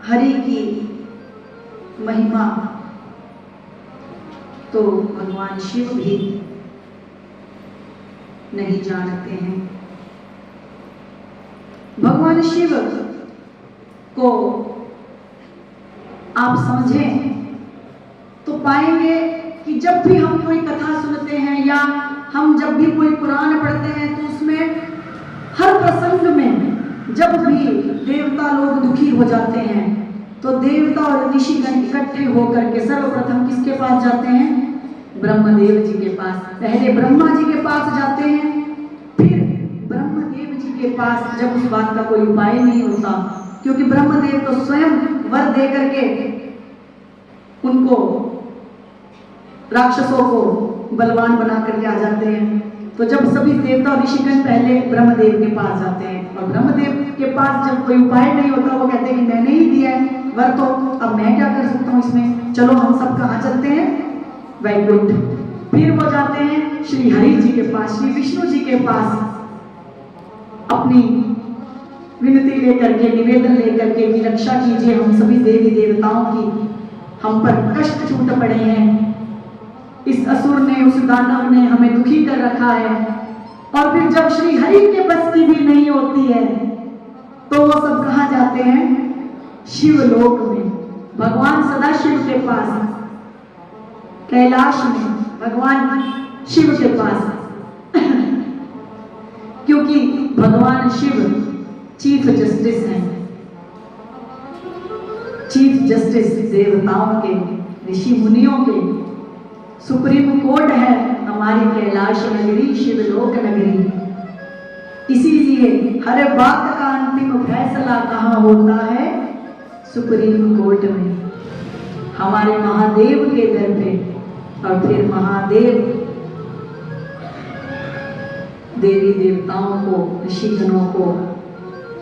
हरि की महिमा तो भगवान शिव भी नहीं जानते हैं। भगवान शिव को आप समझें तो पाएंगे कि जब भी हम कोई कथा सुनते हैं या हम जब भी कोई पुराण पढ़ते हैं तो उसमें हर प्रसंग में जब भी देवता लोग दुखी हो जाते हैं तो देवता और ऋषिगण इकट्ठे होकर के सर्वप्रथम किसके पास जाते हैं? ब्रह्मदेव जी के पास। पहले ब्रह्मा जी के पास जाते हैं, फिर ब्रह्मदेव जी के पास जब उस बात का कोई उपाय नहीं होता, क्योंकि ब्रह्मदेव तो स्वयं वर दे करके उनको राक्षसों को बलवान बना करके आ जाते हैं। तो जब सभी देवता और ऋषिगण पहले ब्रह्मदेव के पास जाते हैं और ब्रह्मदेव के पास जब कोई उपाय नहीं होता, वो कहते हैं कि मैंने ही दिया है वर, तो अब मैं क्या कर सकता हूँ इसमें, चलो हम सब कहाँ चलते हैं? वैकुंठ। फिर वो जाते हैं श्री हरि जी के पास, श्री विष्णु जी के पास, अपनी विनती लेकर के, निवेदन लेकर के कि रक्षा कीजिए हम सभी देवी देवताओं की, हम पर कष्ट छूट पड़े हैं, इस असुर ने, उस दानव ने हमें दुखी कर रखा है। और फिर जब श्री हरि के बस की भी नहीं होती है तो वो सब कहाँ जाते हैं? शिवलोक में, भगवान सदाशिव के पास, कैलाश में भगवान शिव के पास। क्योंकि भगवान शिव चीफ जस्टिस हैं। चीफ जस्टिस देवताओं के, ऋषि मुनियों के, सुप्रीम कोर्ट है हमारी कैलाश नगरी, शिवलोक नगरी। इसीलिए हर बात का अंतिम फैसला कहाँ होता है? सुप्रीम कोर्ट में, हमारे महादेव के दर पे। और फिर महादेव देवी देवताओं को, ऋषिगणों को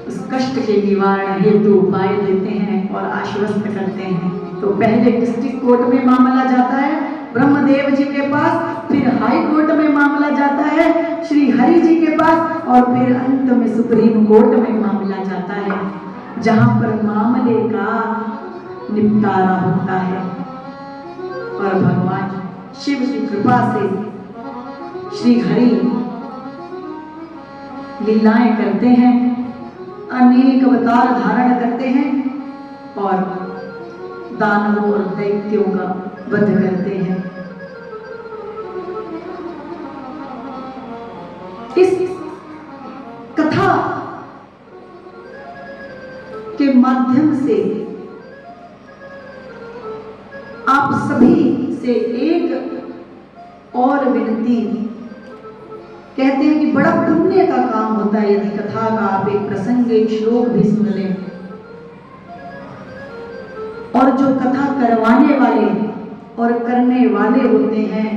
उस कष्ट के निवारण हेतु उपाय देते हैं और आश्वस्त करते हैं। तो पहले डिस्ट्रिक्ट कोर्ट में मामला जाता है ब्रह्मदेव जी के पास, फिर हाई कोर्ट में मामला जाता है श्री हरि जी के पास, और फिर अंत में सुप्रीम कोर्ट में मामला जाता है, जहां पर मामले का निपटारा होता है। और भगवान शिव की कृपा से श्री हरि लीलाएं करते हैं, अनेक अवतार धारण करते हैं और दानवों और दैत्यों का वध करते हैं। इस कथा के माध्यम से आप सभी से एक और विनती, कहते हैं कि बड़ा पुण्य का काम होता है यदि कथा का आप एक प्रसंग, एक श्लोक भी सुन लें। और जो कथा करवाने वाले और करने वाले होते हैं,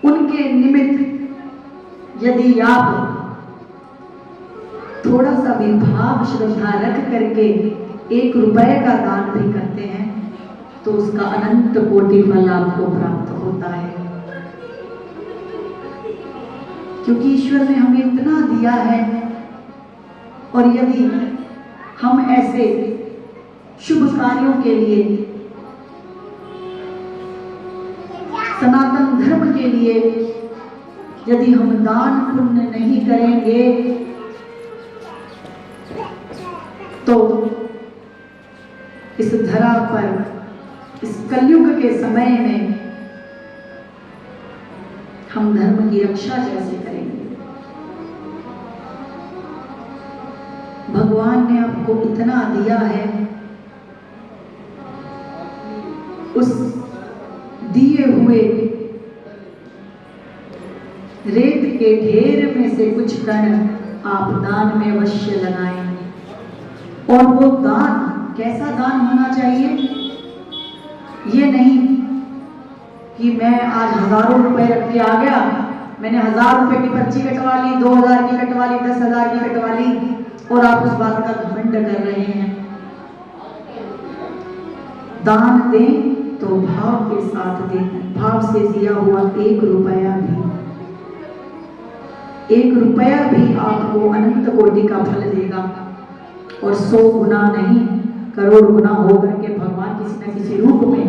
उनके निमित्त यदि आप थोड़ा सा भी भाव श्रद्धा रख करके 1 रुपए का दान भी करते हैं, तो उसका अनंत कोटि फल आपको प्राप्त होता है। क्योंकि ईश्वर ने हमें इतना दिया है, और यदि हम ऐसे शुभ कार्यों के लिए, सनातन धर्म के लिए यदि हम दान पुण्य नहीं करेंगे, तो इस धरा पर, इस कलयुग के समय में हम धर्म की रक्षा कैसे करेंगे? भगवान ने आपको इतना दिया है, उस दिए हुए रेत के ढेर में से कुछ कण आप दान में अवश्य लगाएं। और वो दान कैसा दान होना चाहिए? ये नहीं कि मैं आज हजारों रुपए रख के आ गया, मैंने 1000 रुपए की पर्ची कटवा ली, 2000 की कटवा ली, 10,000 की कटवा ली, और आप उस बात का घमंड कर रहे हैं। दान दें तो भाव के साथ दें। भाव से दिया हुआ 1 रुपया भी, 1 रुपया भी आपको अनंत कोटि का फल देगा। और 100 गुना नहीं, करोड़ गुना होकर के भगवान किसी न किसी रूप में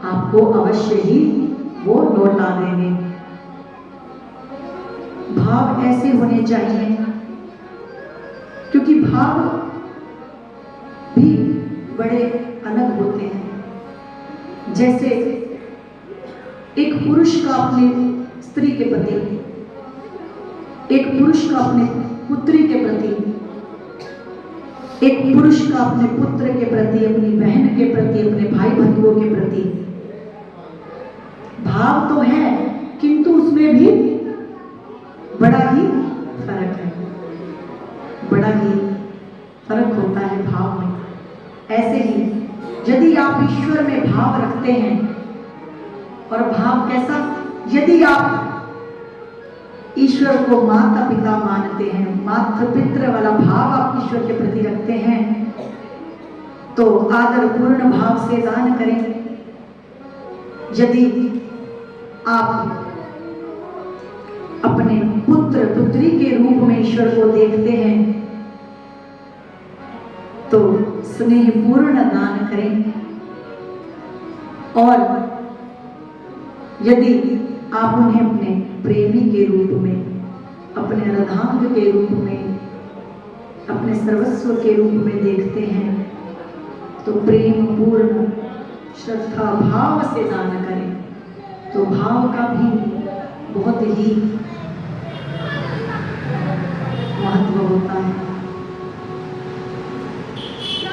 आपको अवश्य ही वो लौटा देंगे। भाव ऐसे होने चाहिए, क्योंकि भाव भी बड़े अलग होते हैं। जैसे एक पुरुष का अपने स्त्री के प्रति, एक पुरुष का अपने पुत्री के प्रति, एक पुरुष का अपने पुत्र के प्रति, अपनी बहन के प्रति, अपने भाई बंधुओं के प्रति भाव तो है, किंतु उसमें भी बड़ा ही फर्क है, बड़ा ही फर्क होता है भाव में। ऐसे ही यदि आप ईश्वर में भाव रखते हैं, और भाव कैसा? यदि आप ईश्वर को माता पिता मानते हैं, मातृ पितृ वाला भाव आप ईश्वर के प्रति रखते हैं, तो आदर पूर्ण भाव से दान करें। यदि आप अपने पुत्र पुत्री के रूप में ईश्वर को देखते हैं, तो स्नेहपूर्ण दान करें। और यदि आप उन्हें अपने प्रेमी के रूप में, अपने अर्धांग के रूप में, अपने सर्वस्व के रूप में देखते हैं, तो प्रेम पूर्ण श्रद्धा भाव से दान करें। तो भाव का भी बहुत ही महत्व होता है।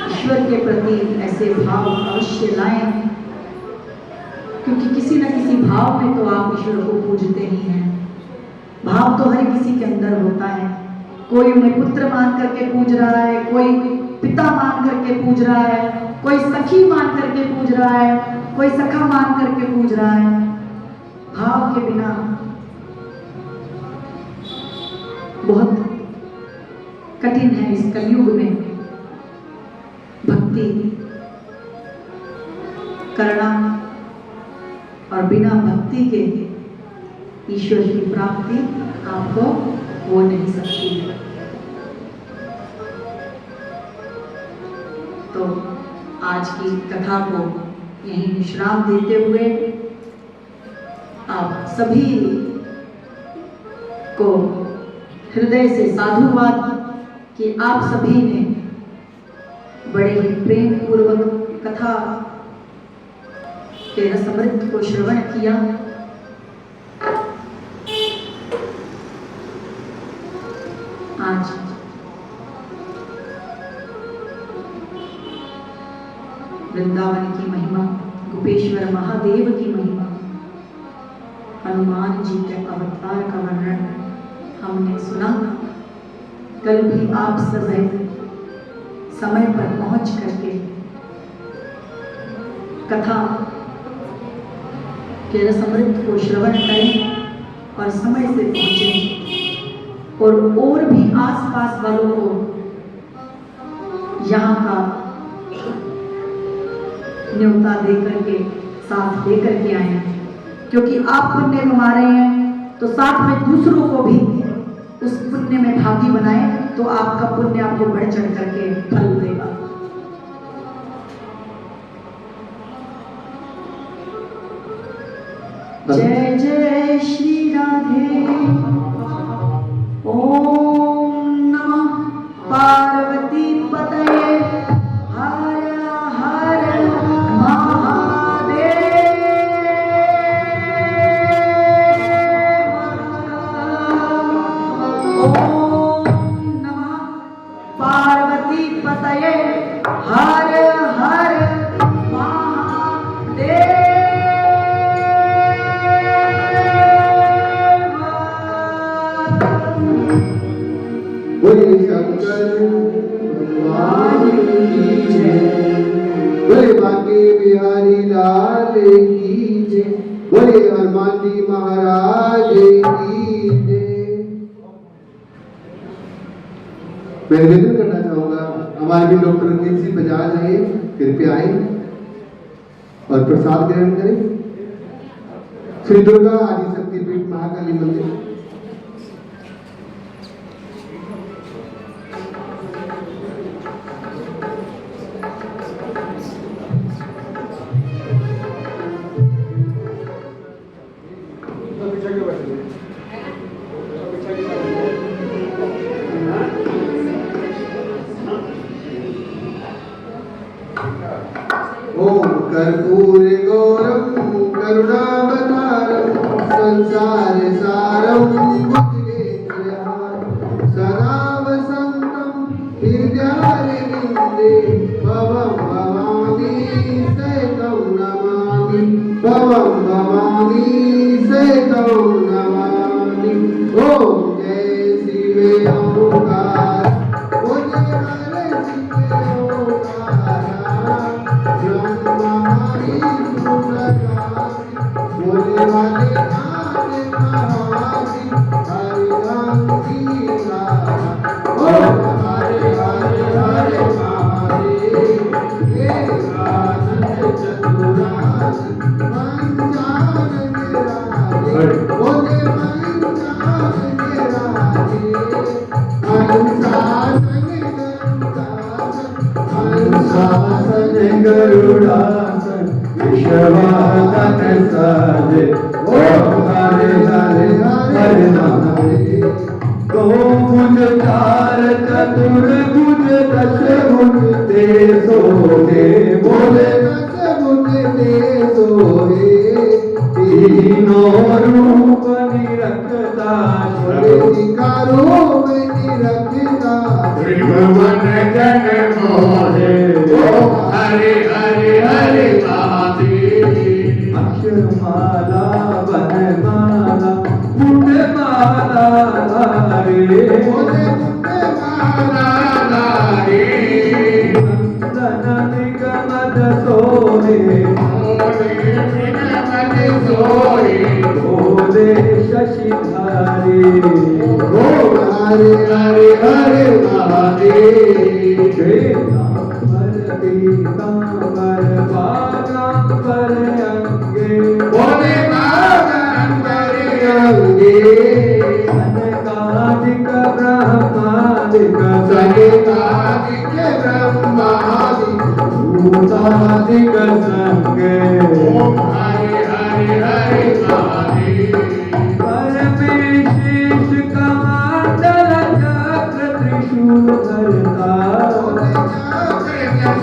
ईश्वर के प्रति ऐसे भाव अवश्य लाएं, क्योंकि किसी न किसी भाव में तो आप ईश्वर को पूजते ही हैं। भाव तो हर किसी के अंदर होता है। कोई उन्हें पुत्र मान करके पूज रहा है, कोई पिता मान करके पूज रहा है, कोई सखी मान करके पूज रहा है, कोई सखा मान करके पूज रहा है। भाव के बिना बहुत कठिन है इस कलयुग में भक्ति करना, और बिना भक्ति के ईश्वर की प्राप्ति आपको हो नहीं सकती है। तो आज की कथा को यहीं विश्राम देते हुए आप सभी को हृदय से साधुवाद कि आप सभी ने बड़े ही प्रेम पूर्वक कथा के रसमृत को श्रवण किया। आज वृंदावन की महिमा, गोपेश्वर महादेव की महिमा, हनुमान जी के अवतार का वर्णन हमने सुना। कल भी आप सब समय पर पहुंच करके कथा के रसमृत को श्रवण करें और समय से पहुंचें, और भी आसपास वालों को यहाँ का न्योता दे करके, साथ दे करके आए, क्योंकि आप पुण्य कमा रहे हैं तो साथ में दूसरों को भी उस पुण्य में भागी बनाए, तो आपका पुण्य आपको बढ़ चढ़ करके फल देगा। जय जय श्री राधे। ओम नमः पार्वती पतये। हर हर महादेव। ओम नमः पार्वती पतये। हर हर महादेव। बोले शंकर भगवान की जय। बोले बांके बिहारी लाल की जय। बोले हनुमान जी महाराज की जय। मैं निवेदन करना चाहूंगा, हमारे भी डॉक्टर रंजीत सिंह बजाज हैं, कृपया आए और प्रसाद ग्रहण करें। श्री दुर्गा आदि शक्तिपीठ महाकाली मंदिर। ओम कर्पूर गौरम करुणावतारम संसार सारम भुजगेन्द्रहारम सदा वसंतम हृदयारविंदे भवं भवानी सहितं नमामि। भवं भवानी सहितं नमामि। ओम जय शिव ओंकार। बोले हरे शिव ओंकार। बोले वाले आने महासी हरि राम की राम। ओ हरे हरे हरे महादेव। हे आनंद चतुरास मंजान राधे। बोले मंजान राधे। हंसासन गरुड़ासन विश्ववासन साजे। ओम हरे हरे हरे महादेव। तो भुज चार चतुर्भुज दश भुज ते सोहे। बोले दश भुज ते सोहे। तीनों रूप निरखता। रूप निरख बोले मुक्ते माला लारे नंदन निगमद सोहे बोले निगमद सोहे बोले शशिधारी ओ हरे हरे हरे महादेव श्वेतांबर पीतांबर बागांबर अंगे बोले बागांबर अंगे सनकादिक ब्रह्मादिक सनकादिक ब्रह्मादिक भूतादिक संगे ओम हरे हरे हरे महादेव परमेशीष कमंडल चक्र त्रिशूल धरता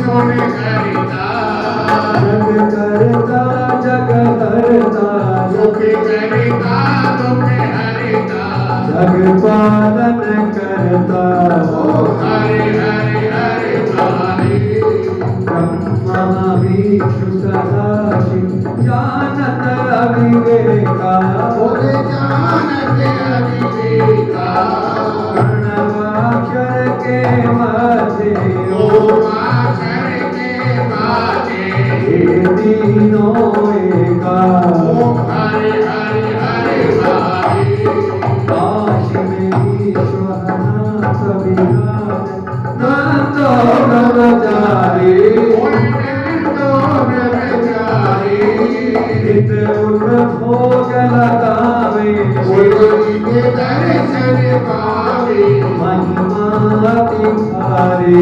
सोने करता जग करता जग हरता सुख करता दुख हरता जग पालन करता ओम हरे हरे हरे महादेव ब्रह्मा विष्णु सदाशिव जानत अविवेका बोले जानत अविवेका प्रणवाक्षर के मध्य ओम अक्षर के माते ये तीनों एका ओम हरे हरे हरे महादेव काशी में ईश्वरनाथ विराज नंदो ब्रह्मचारी हित उठ भोग लगावे महिमा अति भारी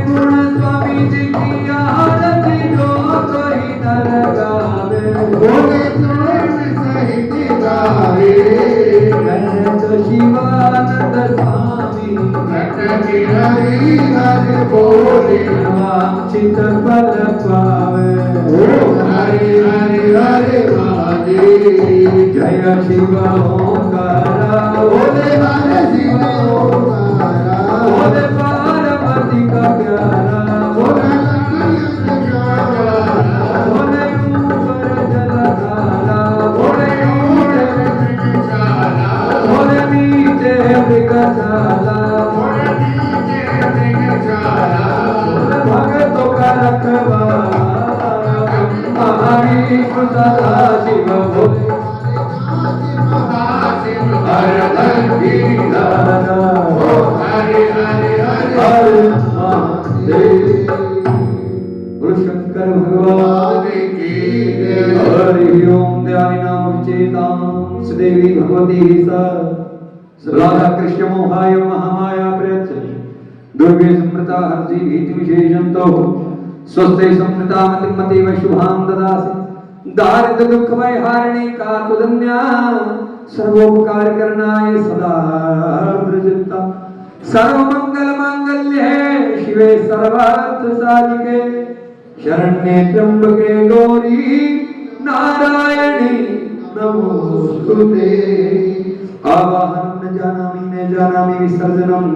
गुण स्वामी जी की आरती जो कोई नर गावे कहत शिवानंद स्वामी वांछित फल पावे जय शिव ओंकारा बोले पार्वती का प्यारा बोले ऊपर जलधारा बोले नीचे मृगशाला भगतों का रखवाला महाविष्णु सदाशिव बोले हर धन की दाता हर महादेव बोलो शंकर भगवान की हरि ओम दयानि नाम चेतां सदेवी भगवती सा राधा कृष्ण मोहाय महामाया प्रयच्छ दुर्गे स्मृता हर्षि भीति विशेषंतो स्वस्थे संस्मृता मतिमते व शुभां ददासि दारिद्र दुख भय हारिणी का तुदन्या सर्वोपकार करनाय सदा ब्रजता सर्व मंगल मांगल्ये शिवे सर्वार्थ साधिके शरण्ये त्र्यंबके गौरी नारायणी नमोस्तुते आवाहनं न जानामि विसर्जनं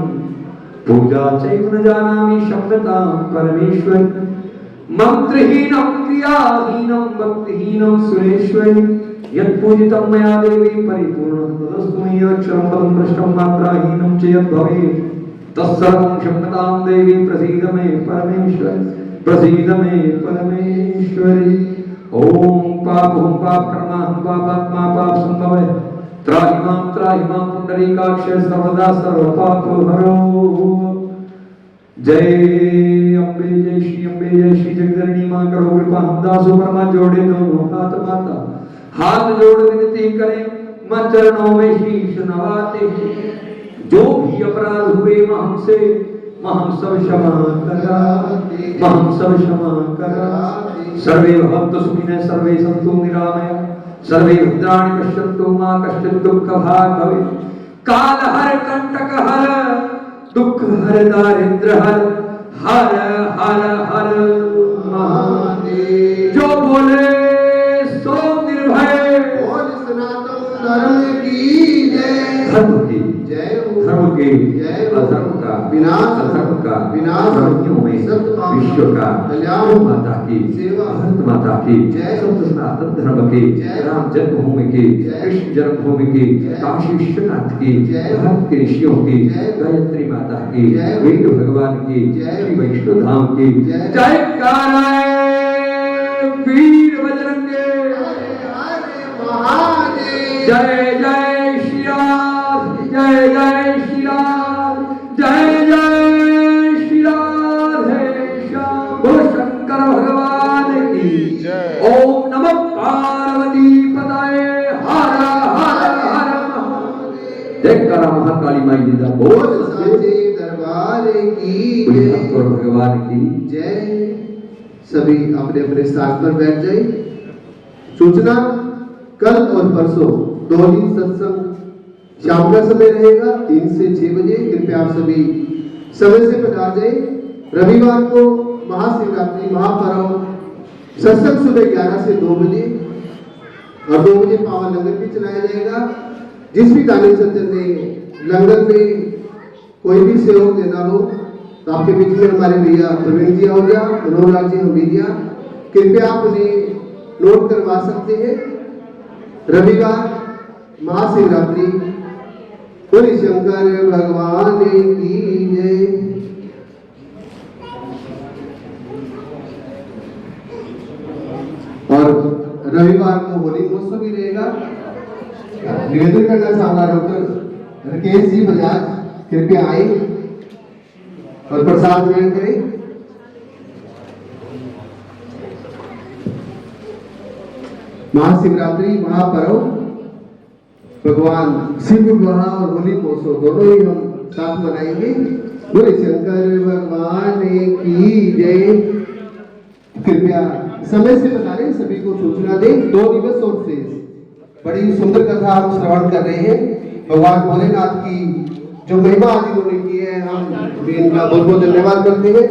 पूजा चैव न जानामि शब्दतां परमेश्वर मंत्रहीनं क्रियाहीनं भक्तिहीनं सुरेश्वरी यत्पूजितं मया देवी परिपूर्णं तदस्तु मयि अक्षरं पदं भ्रष्टं मात्राहीनं च यद्भवेत् तत्सर्वं क्षम्यतां देवी प्रसीद मे परमेश्वरी ओम पाप कर्माहं पापात्मा पाप संभवः त्राहि मां पुंडरीकाक्ष सर्वदा सर्वपाप हरो जय अम्बे जय श्री जगदरणी मां करो कृपा हम दासों पर मां जोड़े दोनों हाथ माता हाथ जोड़ विनती करें मां चरणों में शीश नवाते हैं जो भी अपराध हुए मां हमसे मां हम सब क्षमा करा सर्वे भवन्तु सुखिनः सर्वे सन्तु निरामया सर्वे भद्राणि पश्यन्तु मा कश्चित् दुःखभाग् भवेत् काल हर कंटक हर दुख हर दारिद्र हर महादेव जो बोले सो निर्भय बोल सनातन धर्म की जय धर्म की जय हो धर्म की जय हो अधर्म का विनाश, अधर्म का विनाश, प्राणियों में सत्य भाव, विश्व का कल्याण, गौ माता की सेवा, भारत माता की जय, सत्य सनातन धर्म की जय, राम जन्मभूमि की जय, कृष्ण जन्मभूमि की जय, काशी विश्वनाथ की जय, भारत के ऋषियों की जय, गायत्री माता की जय, वेद भगवान की जय, श्री वैष्णो धाम की जय, जय काराए वीर बजरंगे महादेव। जय जय श्री राम जय जय श्री राम जय जय श्री राधे श्याम बोलो शंकर भगवान की ओम नमः पार्वती पताये हर हर हर महादेव। जय करा महाकाली माई जी का बोल बोल साचे दरबार की बोलिए जय। भक्त और भगवान की जय। सभी अपने अपने स्थान पर बैठ जाए। सूचना, कल और परसों दोनों सत्संग शाम का समय रहेगा 3 से 6 बजे। कृपया आप सभी समय से पधार जाए। रविवार को महाशिवरात्रि महापर्व सत्संग सुबह 11 से 2 बजे और 2 बजे पावन लंगर भी चलाया जाएगा। जिस भी दानी सज्जन ने लंगर में कोई भी सहयोग देना हो तो आपके बीच में हमारे भैया प्रवीण जी आहूजा, मनोहर जी हमीदिया, कृपया आप उन्हें नोट करवा सकते हैं। रविवार महाशिवरात्रि। बोले शंकर भगवान की जय। और रविवार को होली महोत्सव भी रहेगा। निवेदन करना चाहूंगा डॉक्टर राकेश जी बजाज कृपया आए और प्रसाद ग्रहण करें। महाशिवरात्रि महापर्व भगवान शिव विवाह और होली महोत्सव दोनों ही हम साथ मनाएंगे। बोले शंकर भगवान की जय। कृपया समय से बता रहे सभी को सूचना दें। 2 दिवस और शेष बड़ी सुंदर कथा हम श्रवण कर रहे हैं। भगवान भोलेनाथ की जो महिमा आज इन्होंने की है, हम भी इनका बहुत बहुत धन्यवाद करते हैं।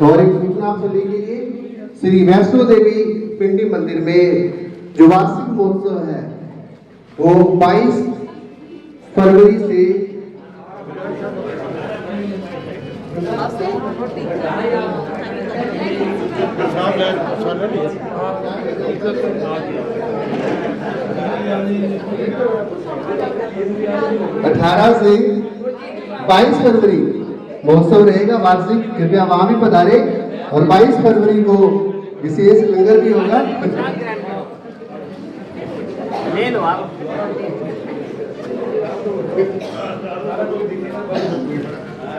और एक सूचना आप सभी के लिए, श्री वैष्णो देवी पिंडी मंदिर में जो वार्षिक महोत्सव है वो 22 फरवरी से 18 से 22 फरवरी महोत्सव रहेगा वार्षिक। कृपया वहां भी पधारे। और 22 फरवरी को विशेष लंगर भी होगा। ले लो आप।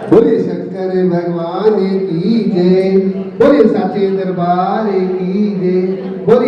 बोले शंकर भगवान की जय। बोले साचे दरबार की जय। बोले